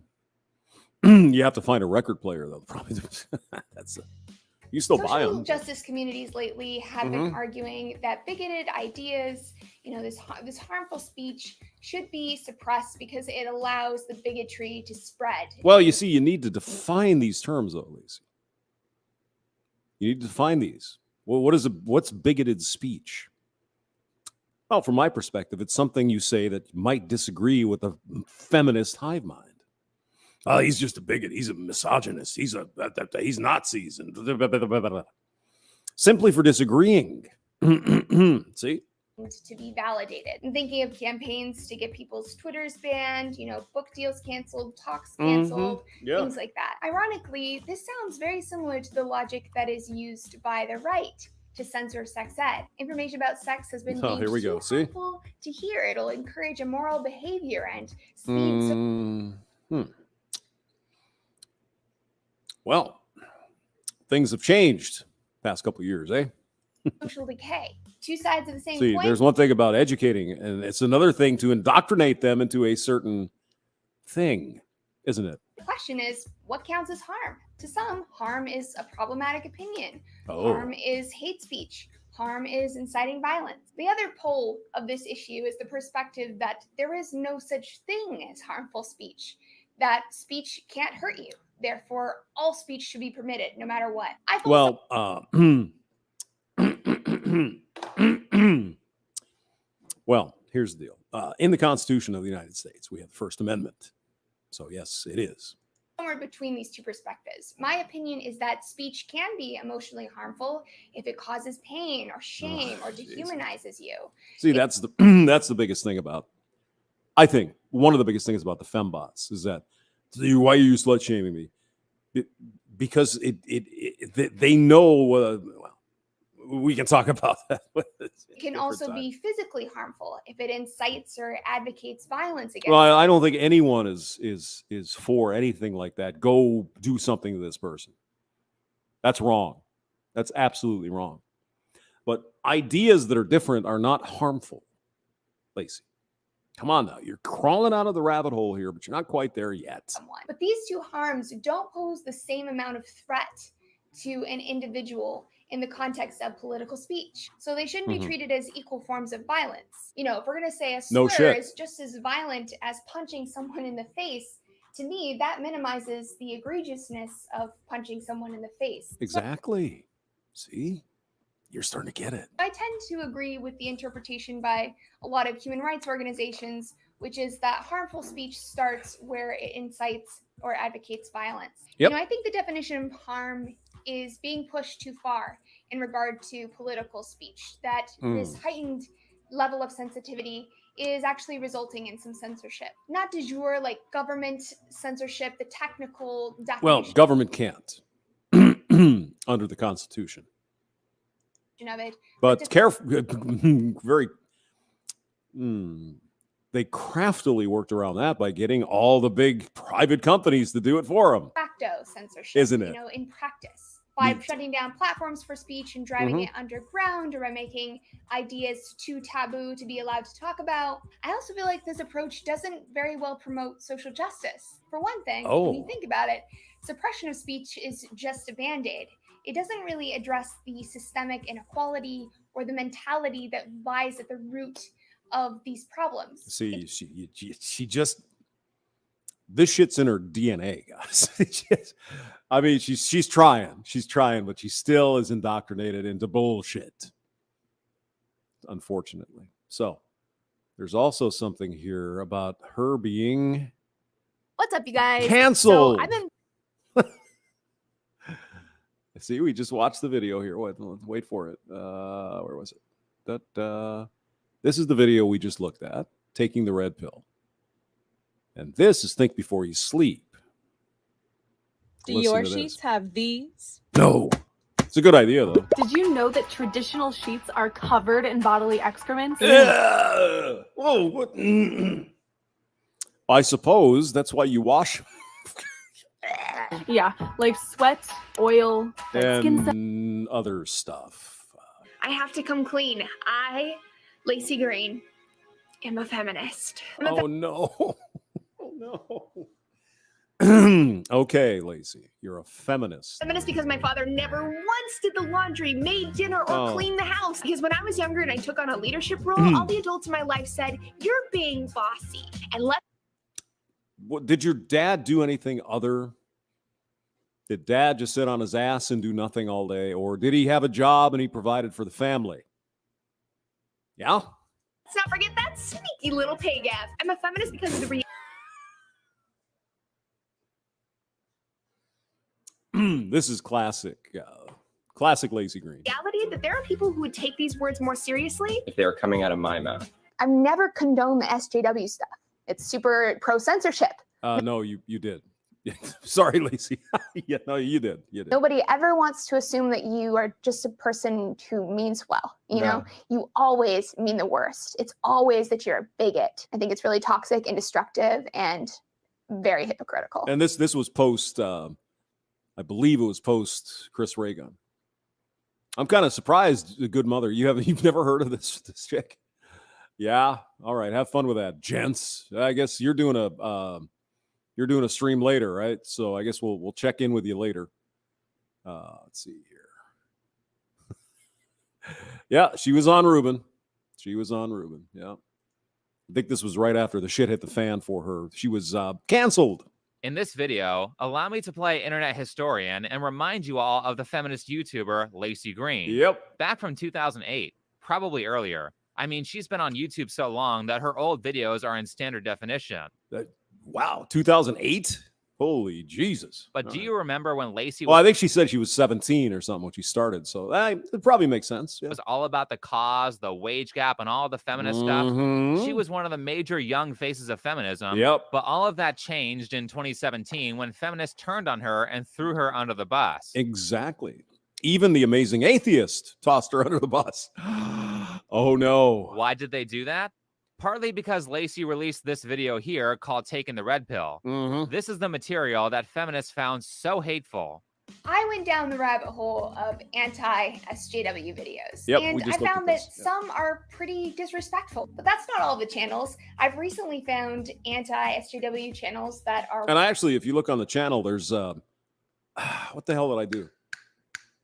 You have to find a record player, though. Probably. That's you still buy them. Social justice communities lately have been arguing that bigoted ideas, you know, this harmful speech should be suppressed because it allows the bigotry to spread. Well, you see, you need to define these terms, though, Lacey. You need to define these. Well, what's bigoted speech? Well, from my perspective, it's something you say that might disagree with a feminist hive mind. Oh, he's just a bigot. He's a misogynist. He's Nazis and blah, blah, blah, blah, blah. Simply for disagreeing. See? To be validated. I'm thinking of campaigns to get people's Twitters banned, book deals canceled, talks canceled, things like that. Ironically, this sounds very similar to the logic that is used by the right to censor sex ed. Information about sex has been deemed too harmful to hear. It'll encourage immoral behavior and speed. Well, things have changed past couple of years, eh? Social decay. Two sides of the same See, coin. there's one thing about educating, and it's another thing to indoctrinate them into a certain thing, isn't it? The question is, what counts as harm? To some, harm is a problematic opinion. Oh. Harm is hate speech. Harm is inciting violence. The other pole of this issue is the perspective that there is no such thing as harmful speech, that speech can't hurt you. Therefore, all speech should be permitted, no matter what. Well, here's the deal. In the Constitution of the United States, we have the First Amendment. So, yes, it is. Somewhere between these two perspectives. My opinion is that speech can be emotionally harmful if it causes pain or shame or dehumanizes you. See, that's the biggest thing about, I think, one of the biggest things about the fembots is that, why are you slut shaming me? Because they know, we can talk about that. It can also be physically harmful if it incites or advocates violence against. Well, I don't think anyone is for anything like that. Go do something to this person. That's wrong. That's absolutely wrong. But ideas that are different are not harmful. Lacey, come on now. You're crawling out of the rabbit hole here, but you're not quite there yet. But these two harms don't pose the same amount of threat to an individual in the context of political speech. So they shouldn't be treated as equal forms of violence. If we're going to say a slur is just as violent as punching someone in the face, to me, that minimizes the egregiousness of punching someone in the face. Exactly. See? You're starting to get it. I tend to agree with the interpretation by a lot of human rights organizations, which is that harmful speech starts where it incites or advocates violence. Yep. I think the definition of harm is being pushed too far in regard to political speech, that this heightened level of sensitivity is actually resulting in some censorship. Not de jure like government censorship, the technical definition. Well, government can't under the Constitution. Of it. But careful, very, they craftily worked around that by getting all the big private companies to do it for them. De facto censorship, isn't it? In practice. By shutting down platforms for speech and driving it underground, or by making ideas too taboo to be allowed to talk about. I also feel like this approach doesn't very well promote social justice. For one thing, when you think about it, suppression of speech is just a band-aid. It doesn't really address the systemic inequality or the mentality that lies at the root of these problems. See, she just, this shit's in her DNA, guys. I mean, she's trying, but she still is indoctrinated into bullshit, unfortunately. So there's also something here about her being What's up, you guys? canceled. So I've been See, we just watched the video here. Wait for it. Where was it? This is the video we just looked at, taking the red pill. And this is Think Before You Sleep. Do your sheets have these? No. It's a good idea, though. Did you know that traditional sheets are covered in bodily excrement? Whoa, what? I suppose that's why you wash Yeah, like sweat, oil, skin and other stuff. I have to come clean. I, Lacey Green, am a feminist. Oh, no. Oh, no. Okay, Lacey, you're a feminist. Feminist because my father never once did the laundry, made dinner, or cleaned the house. Because when I was younger and I took on a leadership role, all the adults in my life said, "You're being bossy." And Did your dad do anything other? Did dad just sit on his ass and do nothing all day? Or did he have a job and he provided for the family? Yeah? let's not forget that sneaky little pay gap. I'm a feminist because of the This is classic. Classic Lacey Green. reality that there are people who would take these words more seriously. If they were coming out of my mouth. I've never condoned the SJW stuff. It's super pro censorship. No, you did. Sorry, Lacey. Yeah, no, you did. You did. Nobody ever wants to assume that you are just a person who means well. You know, you always mean the worst. It's always that you're a bigot. I think it's really toxic and destructive and very hypocritical. And this was post, I believe it was post Chris Ray gun. I'm kind of surprised, Good Mother. You've never heard of this chick? Yeah. All right. Have fun with that, gents. I guess you're doing a stream later, right? So I guess we'll check in with you later. Let's see here. Yeah, she was on Ruben. Yeah. I think this was right after the shit hit the fan for her. She was canceled. In this video, allow me to play internet historian and remind you all of the feminist YouTuber Lacey Green. Yep. Back from 2008, probably earlier. I mean, she's been on YouTube so long that her old videos are in standard definition. Wow, 2008? Holy Jesus. But do you remember when Lacey Well, I think she said she was 17 or something when she started, so it probably makes sense. Yeah. was all about the cause, the wage gap, and all the feminist stuff. She was one of the major young faces of feminism. Yep. But all of that changed in 2017 when feminists turned on her and threw her under the bus. Exactly. Even the amazing atheist tossed her under the bus. Oh, no. Why did they do that? Partly because Lacey released this video here called Taking the Red Pill. This is the material that feminists found so hateful. I went down the rabbit hole of anti-SJW videos. Yep, and I found that some are pretty disrespectful. But that's not all the channels. I've recently found anti-SJW channels that are... And actually, if you look on the channel, there's... what the hell did I do?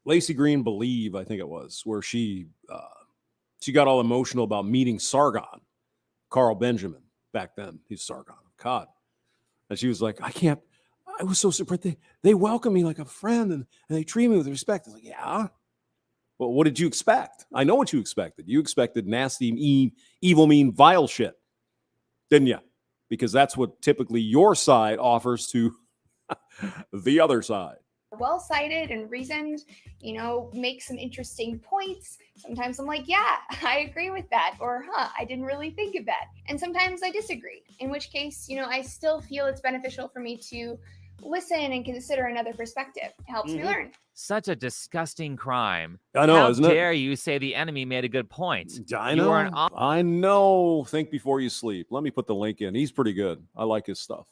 Lacey Green Believe, I think it was, where she got all emotional about meeting Sargon. Carl Benjamin back then. He's Sargon. God. And she was like, I was so surprised. They welcome me like a friend and they treat me with respect. I was like, yeah. Well, what did you expect? I know what you expected. You expected nasty, evil, mean, vile shit. Didn't you? Because that's what typically your side offers to the other side. well cited and reasoned, make some interesting points. Sometimes I'm like, yeah, I agree with that. Or, I didn't really think of that. And sometimes I disagree, in which case, I still feel it's beneficial for me to listen and consider another perspective. It helps me learn. Such a disgusting crime. I know, isn't it? How dare you say the enemy made a good point? I know. I know. Think before you sleep. Let me put the link in. He's pretty good. I like his stuff.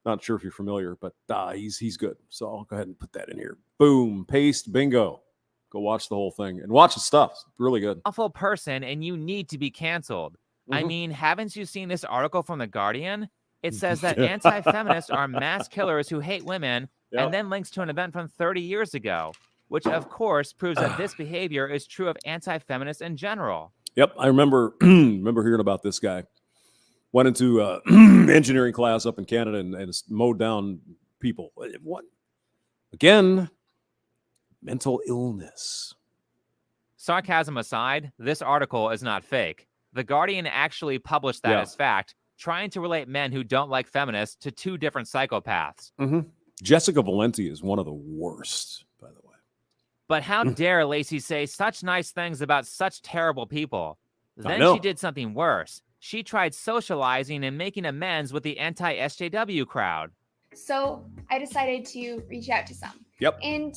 Not sure if you're familiar, but he's good. So I'll go ahead and put that in here. Boom, paste, bingo. Go watch the whole thing and watch the stuff. It's really good. Awful person, and you need to be canceled. I mean, haven't you seen this article from The Guardian? It says that anti-feminists are mass killers who hate women, and then links to an event from 30 years ago, which of course proves that this behavior is true of anti-feminists in general. Yep, I remember hearing about this guy. Went into engineering class up in Canada and mowed down people. What? Again, mental illness. Sarcasm aside, this article is not fake. The Guardian actually published that as fact, trying to relate men who don't like feminists to two different psychopaths. Jessica Valenti is one of the worst, by the way. But how dare Lacey say such nice things about such terrible people? Then she did something worse. She tried socializing and making amends with the anti-SJW crowd. So I decided to reach out to some. Yep. And,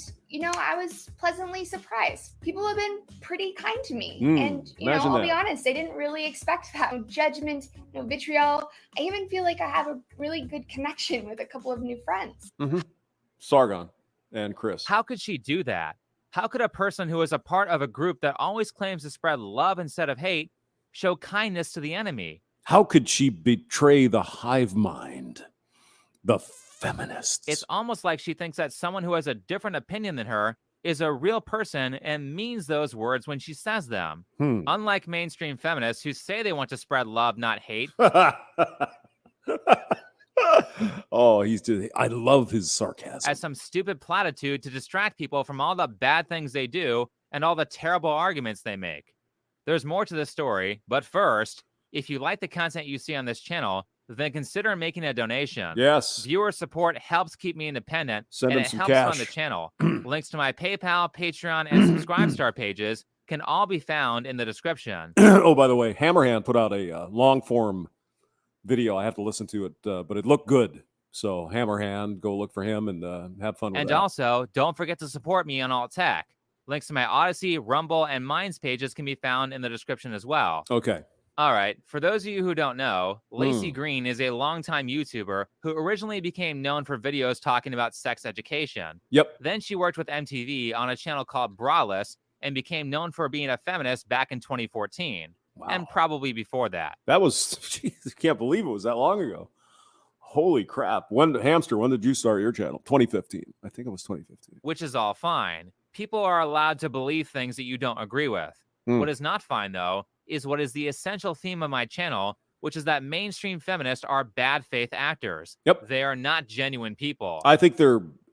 I was pleasantly surprised. People have been pretty kind to me. And, I'll be honest, I didn't really expect that. No judgment, no vitriol. I even feel like I have a really good connection with a couple of new friends. Sargon and Chris. How could she do that? How could a person who is a part of a group that always claims to spread love instead of hate show kindness to the enemy? How could she betray the hive mind The feminists. It's almost like she thinks that someone who has a different opinion than her is a real person and means those words when she says them. Unlike mainstream feminists who say they want to spread love, not hate. Oh, I love his sarcasm. As some stupid platitude to distract people from all the bad things they do and all the terrible arguments they make. There's more to the story, but first, if you like the content you see on this channel, then consider making a donation. Yes. Viewer support helps keep me independent, Send and him it some helps cash. fund the channel. Links to my PayPal, Patreon, and Subscribe Star pages can all be found in the description. Oh, by the way, Hammerhand put out a long-form video. I have to listen to it, but it looked good. So Hammerhand, go look for him and have fun with And that. also, don't forget to support me on Alt Tech. Links to my Odyssey, Rumble, and Minds pages can be found in the description as well. Okay. All right. For those of you who don't know, Lacey Green is a longtime YouTuber who originally became known for videos talking about sex education. Yep. Then she worked with MTV on a channel called Braless and became known for being a feminist back in 2014. Wow. And probably before that. That was, geez, I can't believe it was that long ago. Holy crap. When did you start your channel? 2015. I think it was 2015. Which is all fine. People are allowed to believe things that you don't agree with. What is not fine, though, is what is the essential theme of my channel, which is that mainstream feminists are bad faith actors. Yep. They are not genuine people. I think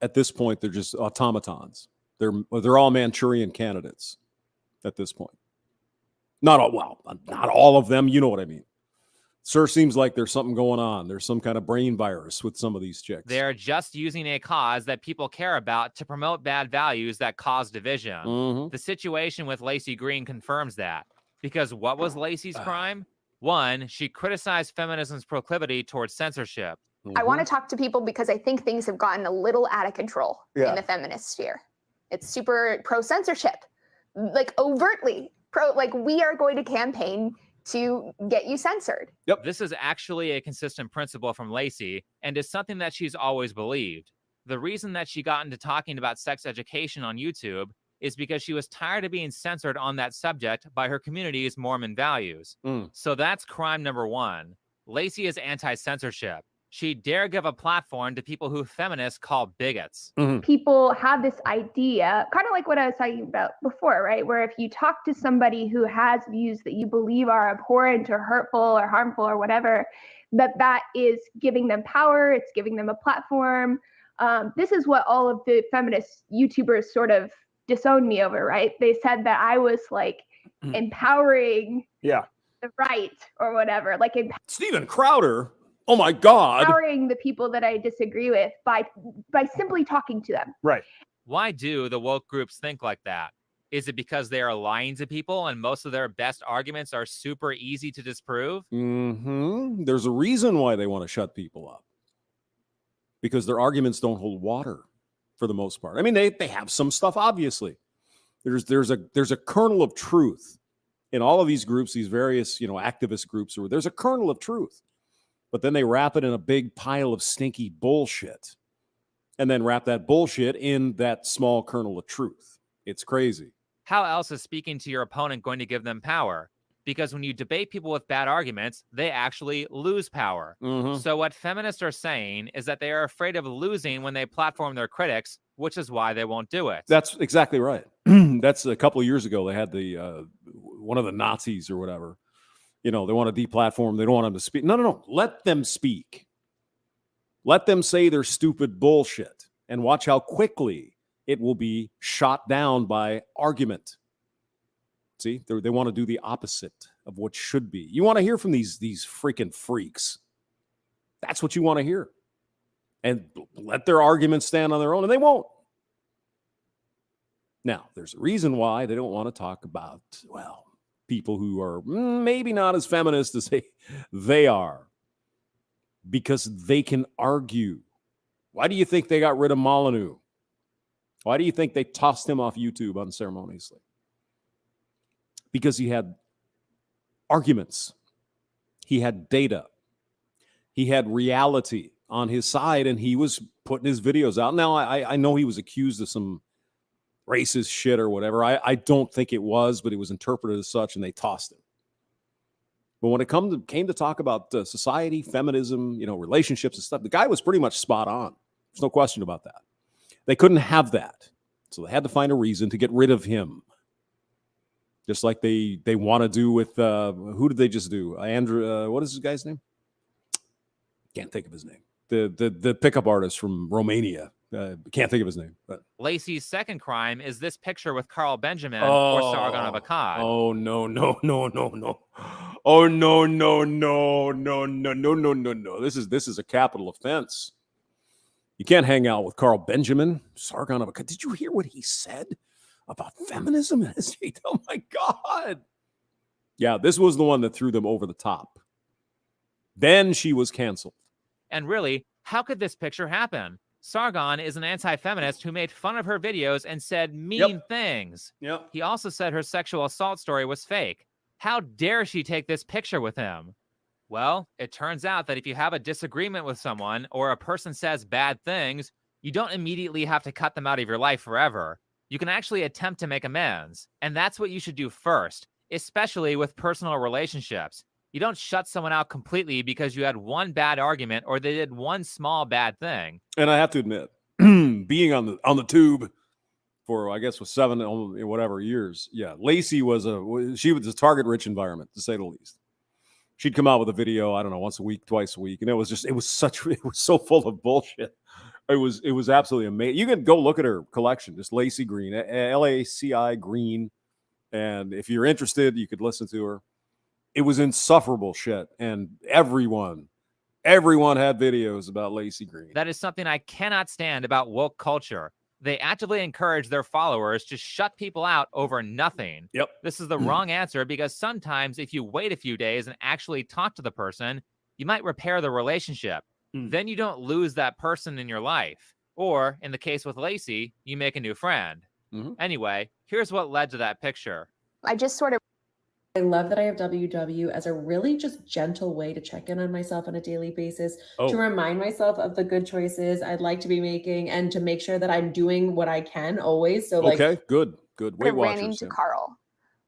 at this point, they're just automatons. They're all Manchurian candidates at this point. Not all of them. You know what I mean. Sure seems like there's something going on. There's some kind of brain virus with some of these chicks. They're just using a cause that people care about to promote bad values that cause division. The situation with Lacey Green confirms that. Because what was Lacey's crime? One, she criticized feminism's proclivity towards censorship. I want to talk to people because I think things have gotten a little out of control in the feminist sphere. It's super pro-censorship, like overtly pro, like we are going to campaign to get you censored. Yep. This is actually a consistent principle from Lacey and is something that she's always believed. The reason that she got into talking about sex education on YouTube is because she was tired of being censored on that subject by her community's Mormon values. So that's crime number one. Lacey is anti-censorship. She dare give a platform to people who feminists call bigots. People have this idea, kind of like what I was talking about before, right? Where if you talk to somebody who has views that you believe are abhorrent or hurtful or harmful or whatever, that is giving them power, it's giving them a platform. This is what all of the feminist YouTubers sort of disowned me over, right? They said that I was like empowering the right or whatever, like Steven Crowder. Oh my God. Empowering the people that I disagree with by simply talking to them. Right. Why do the woke groups think like that? Is it because they are lying to people and most of their best arguments are super easy to disprove? There's a reason why they want to shut people up. Because their arguments don't hold water for the most part. I mean, they have some stuff, obviously. There's a kernel of truth in all of these groups, these various, activist groups, or there's a kernel of truth. But then they wrap it in a big pile of stinky bullshit and then wrap that bullshit in that small kernel of truth. It's crazy. How else is speaking to your opponent going to give them power? Because when you debate people with bad arguments, they actually lose power. So what feminists are saying is that they are afraid of losing when they platform their critics, which is why they won't do it. That's exactly right. That's a couple of years ago. They had one of the Nazis or whatever. They want to deplatform. They don't want them to speak. No. Let them speak. Let them say their stupid bullshit and watch how quickly it will be shot down by argument. See, they want to do the opposite of what should be. You want to hear from these freaking freaks. That's what you want to hear. And let their arguments stand on their own, and they won't. Now, there's a reason why they don't want to talk about, people who are maybe not as feminist as they are, because they can argue. Why do you think they got rid of Molyneux? Why do you think they tossed him off YouTube unceremoniously? Because he had arguments. He had data. He had reality on his side, and he was putting his videos out. Now, I know he was accused of some racist shit or whatever. I don't think it was, but it was interpreted as such, and they tossed him. But when it came to talk about society, feminism, relationships and stuff, the guy was pretty much spot on. There's no question about that. They couldn't have that. So they had to find a reason to get rid of him. Just like they want to do with, who did they just do? Andrew, what is this guy's name? Can't think of his name. The pickup artist from Romania. Can't think of his name. But Laci's second crime is this picture with Carl Benjamin or Sargon of Akkad. Oh, no. Oh, no. This is a capital offense. You can't hang out with Carl Benjamin, Sargon of Akkad. Did you hear what he said about feminism? Oh, my God. Yeah, this was the one that threw them over the top. Then she was canceled. And really, how could this picture happen? Sargon is an anti-feminist who made fun of her videos and said mean things. Yep. He also said her sexual assault story was fake. How dare she take this picture with him? Well, it turns out that if you have a disagreement with someone or a person says bad things, you don't immediately have to cut them out of your life forever. You can actually attempt to make amends. And that's what you should do first, especially with personal relationships. You don't shut someone out completely because you had one bad argument or they did one small bad thing. And I have to admit, being on the tube for, I guess, was 7 whatever years. Yeah, Laci was a target-rich environment, to say the least. She'd come out with a video, I don't know, once a week, twice a week, and it was so full of bullshit. It was absolutely amazing. You can go look at her collection, just Lacey Green, Laci Green, and if you're interested, you could listen to her. It was insufferable shit, and everyone had videos about Lacey Green. That is something I cannot stand about woke culture. They actively encourage their followers to shut people out over nothing. Yep. This is the wrong answer because sometimes if you wait a few days and actually talk to the person, you might repair the relationship. Then you don't lose that person in your life. Or, in the case with Laci, you make a new friend. Anyway, here's what led to that picture. I just sort of I love that I have WW as a really just gentle way to check in on myself on a daily basis, to remind myself of the good choices I'd like to be making and to make sure that I'm doing what I can always. So okay, good. Weight I ran Watchers. into Carl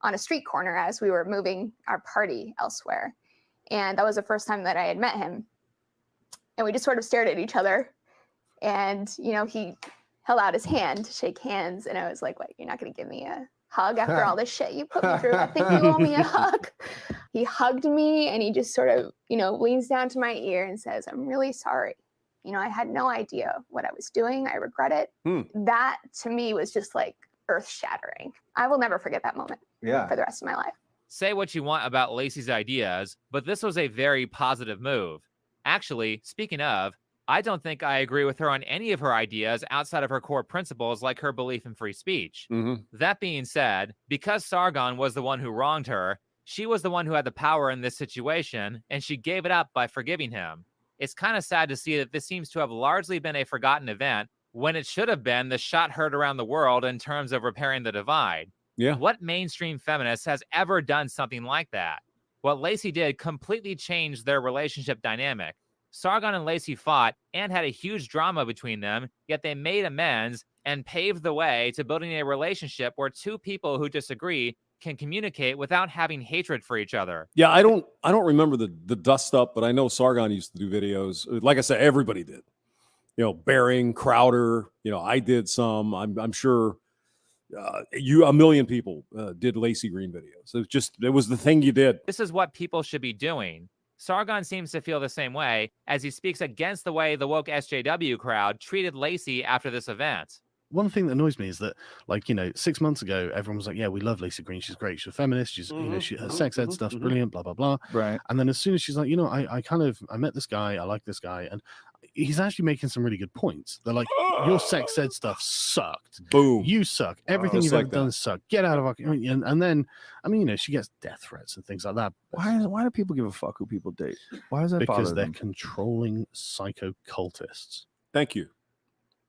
on a street corner as we were moving our party elsewhere. And that was the first time that I had met him. And we just sort of stared at each other. And, he held out his hand to shake hands. And I was like, what, you're not going to give me a hug after all this shit you put me through? I think you owe me a hug. He hugged me and he just sort of, leans down to my ear and says, I'm really sorry. I had no idea what I was doing. I regret it. That to me was just like earth shattering. I will never forget that moment for the rest of my life. Say what you want about Laci's ideas, but this was a very positive move. Actually, speaking of, I don't think I agree with her on any of her ideas outside of her core principles, like her belief in free speech. That being said, because Sargon was the one who wronged her, she was the one who had the power in this situation, and she gave it up by forgiving him. It's kind of sad to see that this seems to have largely been a forgotten event when it should have been the shot heard around the world in terms of repairing the divide. Yeah. What mainstream feminist has ever done something like that? What Laci did completely changed their relationship dynamic. Sargon and Laci fought and had a huge drama between them, yet they made amends and paved the way to building a relationship where two people who disagree can communicate without having hatred for each other. Yeah, I don't remember the dust up, but I know Sargon used to do videos. Like I said, everybody did. Bering, Crowder. I did some. I'm sure a million people did Lacey Green videos. It was the thing you did. This is what people should be doing. Sargon seems to feel the same way as he speaks against the way the woke SJW crowd treated Laci after this event. One thing that annoys me is that, 6 months ago, everyone was like, yeah, we love Lacey Green. She's great. She's a feminist. She's, her sex ed stuff's brilliant, blah, blah, blah. Right. And then as soon as she's like, I met this guy. I like this guy. And he's actually making some really good points. They're like, your sex ed stuff sucked. Boom. You suck. Everything you've ever done sucked. Get out of our... And then, she gets death threats and things like that. Why do people give a fuck who people date? Why does that bother Because they're them? controlling psycho cultists. Thank you.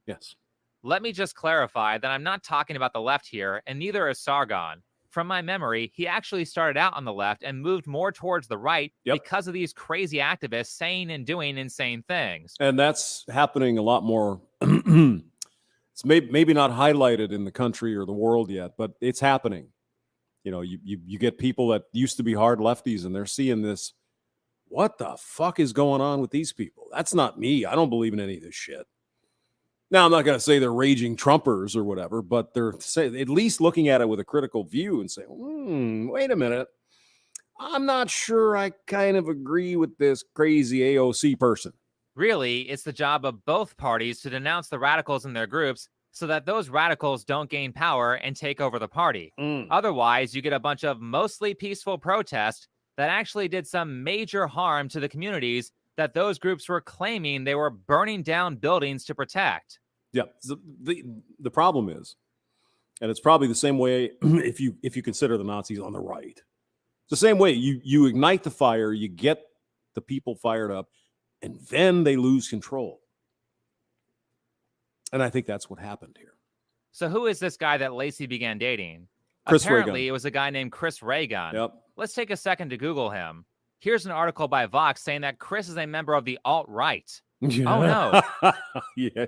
Yes. Let me just clarify that I'm not talking about the left here, and neither is Sargon. From my memory, he actually started out on the left and moved more towards the right because of these crazy activists saying and doing insane things. And that's happening a lot more. It's maybe not highlighted in the country or the world yet, but it's happening. You know, you get people that used to be hard lefties and they're seeing this. What the fuck is going on with these people? That's not me. I don't believe in any of this shit. Now, I'm not going to say they're raging Trumpers or whatever, but they're at least looking at it with a critical view and saying, wait a minute. I'm not sure I kind of agree with this crazy AOC person. Really, it's the job of both parties to denounce the radicals in their groups so that those radicals don't gain power and take over the party. Otherwise, you get a bunch of mostly peaceful protests that actually did some major harm to the communities that those groups were claiming they were burning down buildings to protect. Yeah, the problem is, and it's probably the same way if you consider the Nazis on the right. It's the same way. You ignite the fire, you get the people fired up, and then they lose control. And I think that's what happened here. So who is this guy that Laci began dating? Chris Apparently, Reagan. it was a guy named Chris Reagan. Yep. Let's take a second to Google him. Here's an article by Vox saying that Chris is a member of the alt-right. Yeah. Oh, no. Yeah.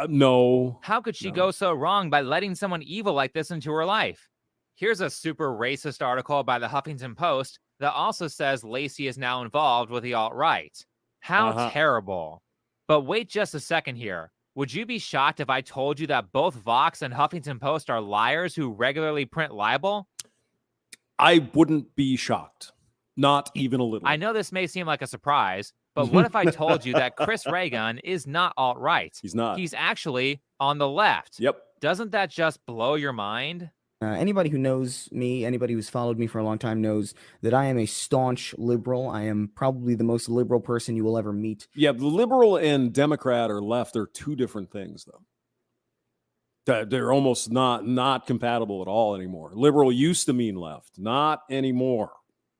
No. How could she go so wrong by letting someone evil like this into her life? Here's a super racist article by the Huffington Post that also says Laci is now involved with the alt-right. How terrible. But wait just a second here. Would you be shocked if I told you that both Vox and Huffington Post are liars who regularly print libel? I wouldn't be shocked. Not even a little. I know this may seem like a surprise, but what if I told you that Chris Reagan is not alt-right? He's not. He's actually on the left. Yep. Doesn't that just blow your mind? Anybody who knows me, anybody who's followed me for a long time knows that I am a staunch liberal. I am probably the most liberal person you will ever meet. Yeah, the liberal and Democrat or left are two different things, though. They're almost not compatible at all anymore. Liberal used to mean left, not anymore,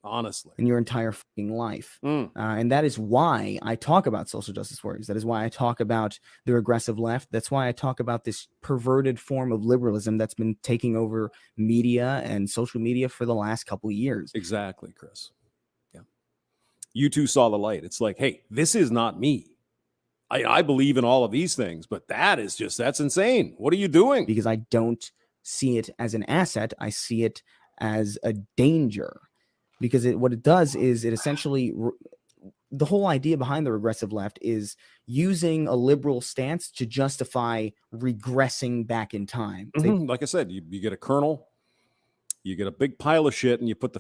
honestly. In your entire fucking life. And that is why I talk about social justice warriors. That is why I talk about the regressive left. That's why I talk about this perverted form of liberalism that's been taking over media and social media for the last couple of years. Exactly, Chris. Yeah. You two saw the light. It's like, hey, this is not me. I believe in all of these things, but that's insane. What are you doing? Because I don't see it as an asset. I see it as a danger. Because what it does is it essentially, the whole idea behind the regressive left is using a liberal stance to justify regressing back in time. Like I said, you get a kernel, you get a big pile of shit, and you put the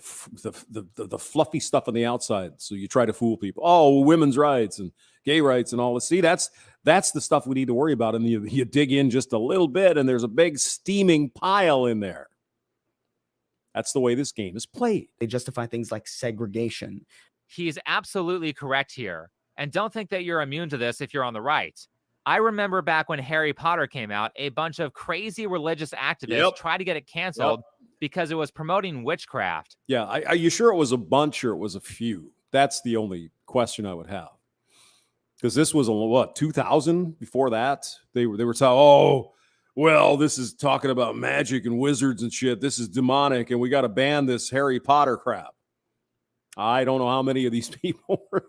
fluffy stuff on the outside. So you try to fool people. Oh, women's rights and gay rights and all this. See, that's the stuff we need to worry about. And you dig in just a little bit, and there's a big steaming pile in there. That's the way this game is played. They justify things like segregation. He's absolutely correct here. And don't think that you're immune to this if you're on the right. I remember back when Harry Potter came out, a bunch of crazy religious activists tried to get it canceled because it was promoting witchcraft. Yeah, are you sure it was a bunch or it was a few? That's the only question I would have. Because this was, 2000? Before that? They were saying, well, this is talking about magic and wizards and shit. This is demonic, and we got to ban this Harry Potter crap. I don't know how many of these people were.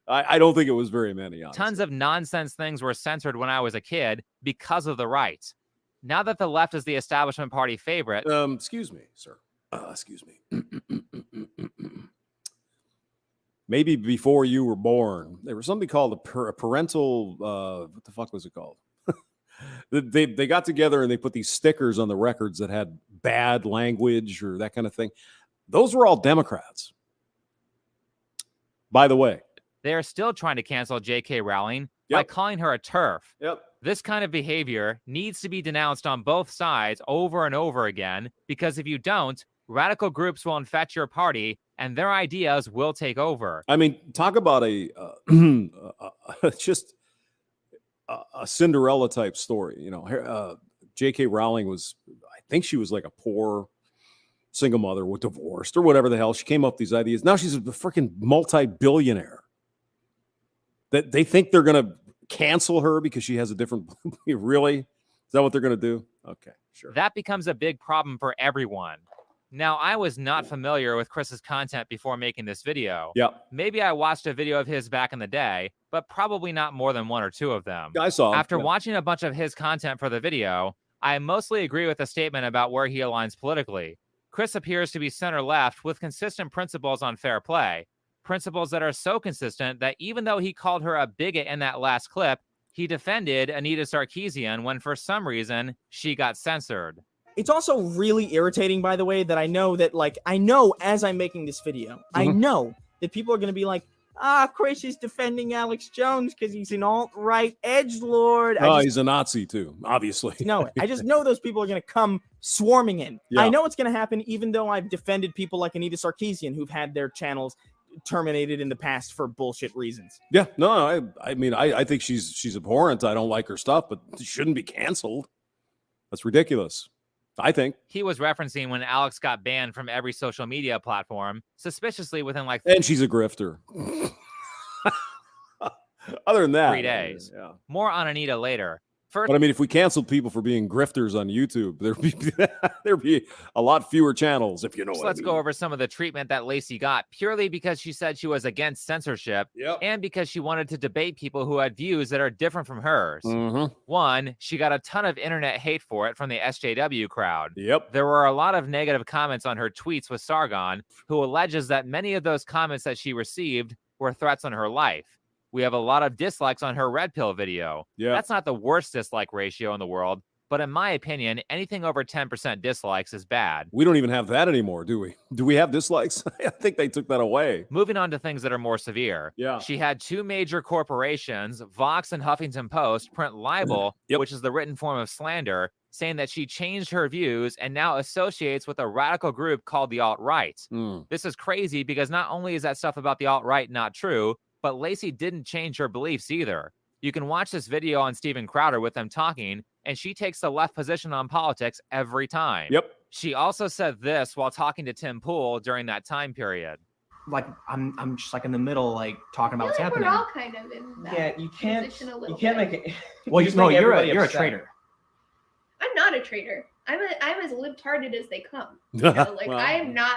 I don't think it was very many. Honestly. Tons of nonsense things were censored when I was a kid because of the right. Now that the left is the establishment party favorite. Excuse me, sir. Excuse me. Maybe before you were born, there was something called a parental. What the fuck was it called? They got together and they put these stickers on the records that had bad language or that kind of thing. Those were all Democrats. By the way, they are still trying to cancel J.K. Rowling by calling her a TERF. This kind of behavior needs to be denounced on both sides over and over again, because if you don't, radical groups will infect your party and their ideas will take over. I mean, talk about just a Cinderella type story. You know, J.K. Rowling was, I think she was like a poor single mother with divorced or whatever the hell. She came up with these ideas. Now she's a freaking multi-billionaire. That they think they're going to cancel her because she has a different. Really? Is that what they're going to do? Okay, sure. That becomes a big problem for everyone. Now, I was not familiar with Chris's content before making this video. Maybe I watched a video of his back in the day, but probably not more than one or two of them. I saw him. After watching a bunch of his content for the video, I mostly agree with the statement about where he aligns politically. Chris appears to be center-left with consistent principles on fair play. Principles that are so consistent that even though he called her a bigot in that last clip, he defended Anita Sarkeesian when for some reason she got censored. It's also really irritating, by the way, that I know as I'm making this video, I know that people are going to be like, Chris is defending Alex Jones because he's an alt-right edgelord. He's a Nazi too, obviously. No, I just know those people are going to come swarming in. Yeah. I know it's going to happen, even though I've defended people like Anita Sarkeesian who've had their channels terminated in the past for bullshit reasons. Yeah, no, I mean, I think she's abhorrent. I don't like her stuff, but she shouldn't be canceled. That's ridiculous, I think. He was referencing when Alex got banned from every social media platform, suspiciously within like... And she's a grifter. Other than that... 3 days. Yeah. More on Anita later. First, but I mean, if we canceled people for being grifters on YouTube, there'd be a lot fewer channels, if you know what let's I mean. go over some of the treatment that Laci got, purely because she said she was against censorship and because she wanted to debate people who had views that are different from hers. One, she got a ton of internet hate for it from the SJW crowd. There were a lot of negative comments on her tweets with Sargon, who alleges that many of those comments that she received were threats on her life. We have a lot of dislikes on her red pill video. That's not the worst dislike ratio in the world, but in my opinion, anything over 10% dislikes is bad. We don't even have that anymore, do we? Do we have dislikes? I think they took that away. Moving on to things that are more severe. She had 2 major corporations, Vox and Huffington Post, print libel, which is the written form of slander, saying that she changed her views and now associates with a radical group called the alt-right. This is crazy because not only is that stuff about the alt-right not true, but Laci didn't change her beliefs either. You can watch this video on Steven Crowder with them talking, and she takes the left position on politics every time. She also said this while talking to Tim Pool during that time period. Like, I'm just like in the middle, like talking about what's happening. We're all kind of in that position a little bit. make it. Well, you're a traitor. I'm not a traitor. I'm as libtarded as they come. You know? Like well, I'm not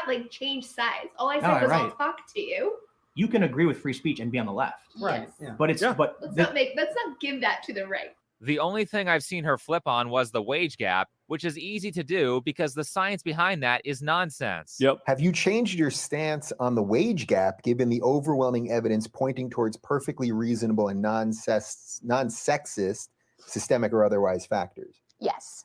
like changed sides. All I said was I'll talk to you. You can agree with free speech and be on the left. Right. Yeah. But it's but let's not give that to the right. The only thing I've seen her flip on was the wage gap, which is easy to do because the science behind that is nonsense. Have you changed your stance on the wage gap given the overwhelming evidence pointing towards perfectly reasonable and non-sexist, systemic or otherwise factors? Yes.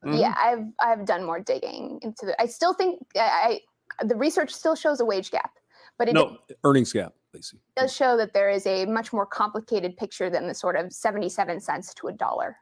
Yeah, I've done more digging into it. I still think the research still shows a wage gap. But earnings gap, Lacey. Does show that there is a much more complicated picture than the sort of 77 cents to $1.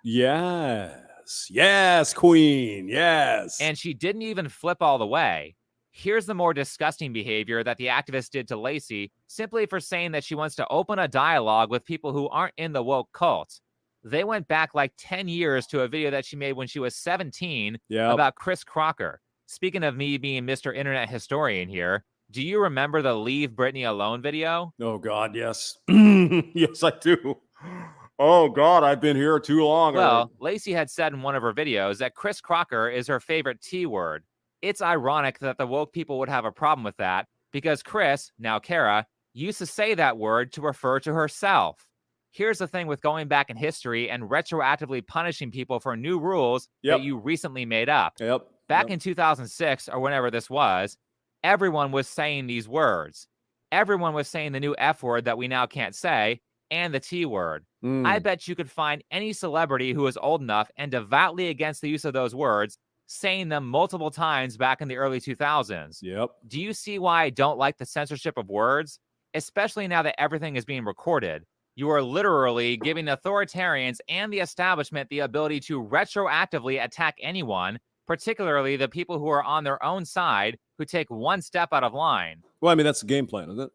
Yes, queen, yes. And she didn't even flip all the way. Here's the more disgusting behavior that the activist did to Laci simply for saying that she wants to open a dialogue with people who aren't in the woke cult. They went back like 10 years to a video that she made when she was 17 about Chris Crocker. Speaking of me being Mr. Internet Historian here, do you remember the Leave Britney Alone video? Oh, God, yes. Yes, I do. Oh, God, I've been here too long. Well, Laci had said in one of her videos that Chris Crocker is her favorite T word. It's ironic that the woke people would have a problem with that because Chris, now Kara, used to say that word to refer to herself. Here's the thing with going back in history and retroactively punishing people for new rules that you recently made up. Back in 2006 or whenever this was, everyone was saying these words. Everyone was saying the new F word that we now can't say and the T word. I bet you could find any celebrity who is old enough and devoutly against the use of those words, saying them multiple times back in the early 2000s. Do you see why I don't like the censorship of words? Especially now that everything is being recorded. You are literally giving authoritarians and the establishment the ability to retroactively attack anyone, particularly the people who are on their own side, who take one step out of line. Well, I mean, that's the game plan, isn't it?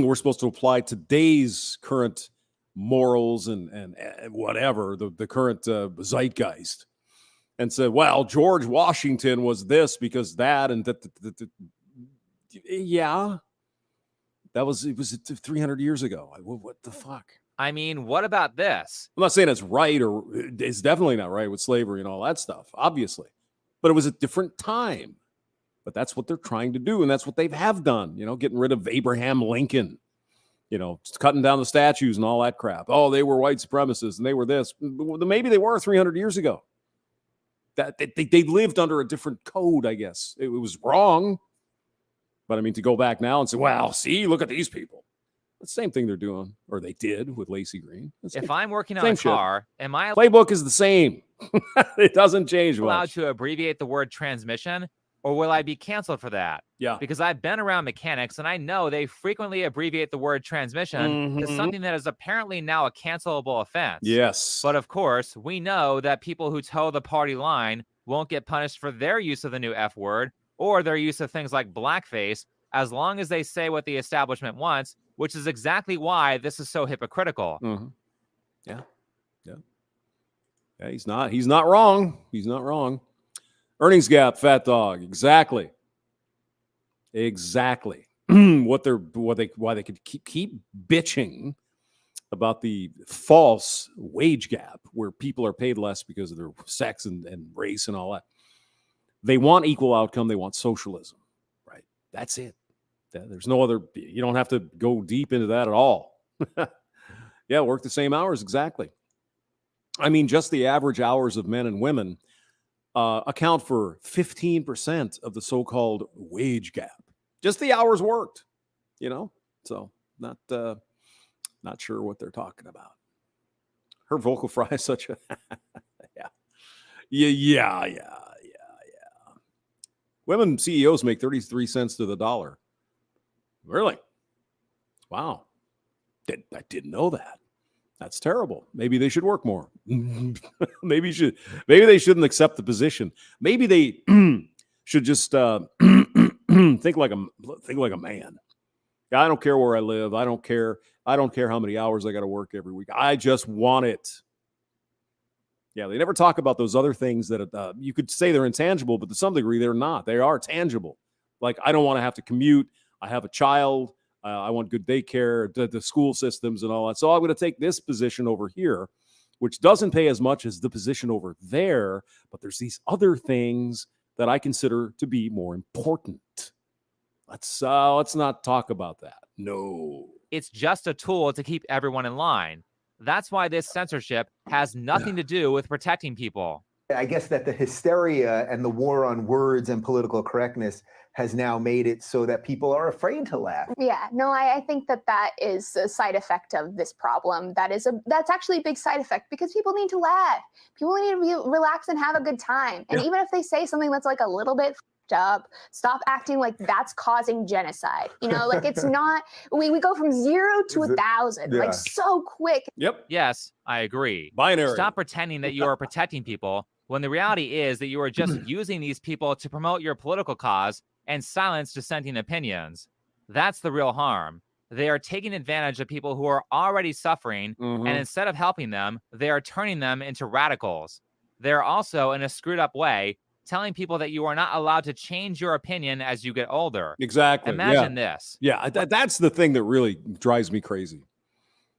We're supposed to apply today's current morals and whatever, the current zeitgeist, and say, well, George Washington was this because that, and that. Yeah. It was 300 years ago. What the fuck? I mean, what about this? I'm not saying it's right or it's definitely not right with slavery and all that stuff, obviously. But it was a different time. But that's what they're trying to do, and that's what they have done, getting rid of Abraham Lincoln, cutting down the statues and all that crap. Oh, they were white supremacists and they were this. Maybe they were 300 years ago. That they lived under a different code, I guess. It was wrong. But I mean, to go back now and say, well, see, look at these people. The same thing they're doing, or they did with Lacey Green. If I'm working on a car, am I playbook is the same. It doesn't change allowed much. to abbreviate the word transmission, or will I be canceled for that? Yeah. Because I've been around mechanics and I know they frequently abbreviate the word transmission to something that is apparently now a cancelable offense. Yes. But of course, we know that people who toe the party line won't get punished for their use of the new F word or their use of things like blackface, as long as they say what the establishment wants, which is exactly why this is so hypocritical. Yeah. He's not wrong. He's not wrong. Earnings gap, fat dog. Exactly. Why they could keep bitching about the false wage gap where people are paid less because of their sex and race and all that. They want equal outcome. They want socialism, right? That's it. There's no other. You don't have to go deep into that at all. Yeah, work the same hours. Exactly. I mean, just the average hours of men and women account for 15% of the so-called wage gap. Just the hours worked, So not sure what they're talking about. Her vocal fry is such a yeah. Women CEOs make 33 cents to the dollar. Really? Wow. I didn't know that. That's terrible. Maybe they should work more. Maybe they shouldn't accept the position. Maybe they should just think like a man. I don't care where I live. I don't care how many hours I got to work every week. I just want it. Yeah, they never talk about those other things that you could say they're intangible, but to some degree they're not. They are tangible. Like, I don't want to have to commute. I have a child. I want good daycare, the school systems and all that. So I'm going to take this position over here, which doesn't pay as much as the position over there, but there's these other things that I consider to be more important. Let's not talk about that. No. It's just a tool to keep everyone in line. That's why this censorship has nothing to do with protecting people. I guess that the hysteria and the war on words and political correctness has now made it so that people are afraid to laugh. Yeah, no, I think that is a side effect of this problem. That's actually a big side effect because people need to laugh. People need to relax and have a good time. And even if they say something that's like a little bit up, stop acting like that's causing genocide. Like it's not. We go from 0 to 1,000 like so quick. Yep. Yes, I agree. Binary. Stop pretending that you are protecting people when the reality is that you are just using these people to promote your political cause and silence dissenting opinions. That's the real harm. They are taking advantage of people who are already suffering, and instead of helping them, they are turning them into radicals. They're also, in a screwed up way, telling people that you are not allowed to change your opinion as you get older. Exactly. Imagine this. Yeah, that's the thing that really drives me crazy.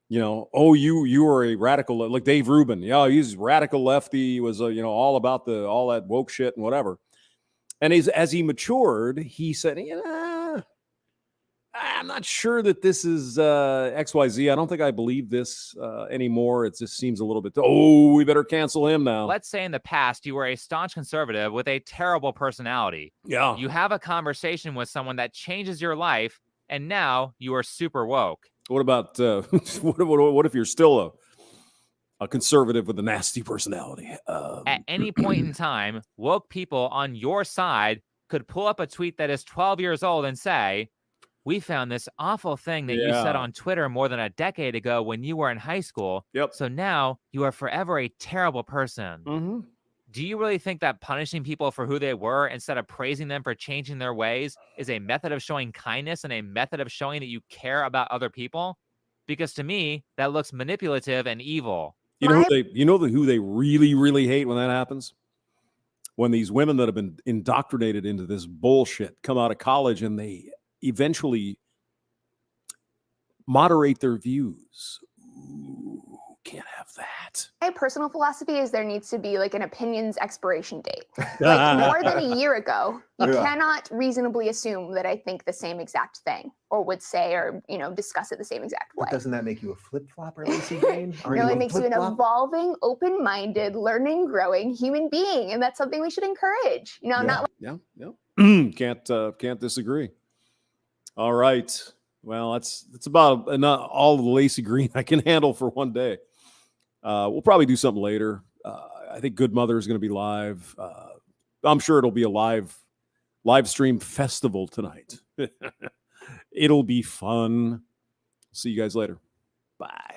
You were a radical, like Dave Rubin. Yeah, he's radical lefty. He was all about all that woke shit and whatever. And as he matured, he said, I'm not sure that this is XYZ. I don't think I believe this anymore. It just seems a little bit, we better cancel him now. Let's say in the past you were a staunch conservative with a terrible personality. Yeah. You have a conversation with someone that changes your life, and now you are super woke. What about, what if you're still a conservative with a nasty personality? At any point in time, woke people on your side could pull up a tweet that is 12 years old and say, we found this awful thing that you said on Twitter more than a decade ago when you were in high school. Yep. So now you are forever a terrible person. Do you really think that punishing people for who they were instead of praising them for changing their ways is a method of showing kindness and a method of showing that you care about other people? Because to me, that looks manipulative and evil. You know who they really, really hate when that happens? When these women that have been indoctrinated into this bullshit come out of college and they eventually moderate their views. can't have that. My personal philosophy is there needs to be like an opinions expiration date. Like more than a year ago, you cannot reasonably assume that I think the same exact thing or would say or, discuss it the same exact way. But doesn't that make you a flip-flopper, Lacey Green? No, it makes you an evolving, open-minded, learning, growing human being. And that's something we should encourage. Not Can't disagree. All right. Well, that's about enough, all of the Lacey Green I can handle for one day. We'll probably do something later. I think Good Mother is going to be live. I'm sure it'll be a live stream festival tonight. It'll be fun. See you guys later. Bye.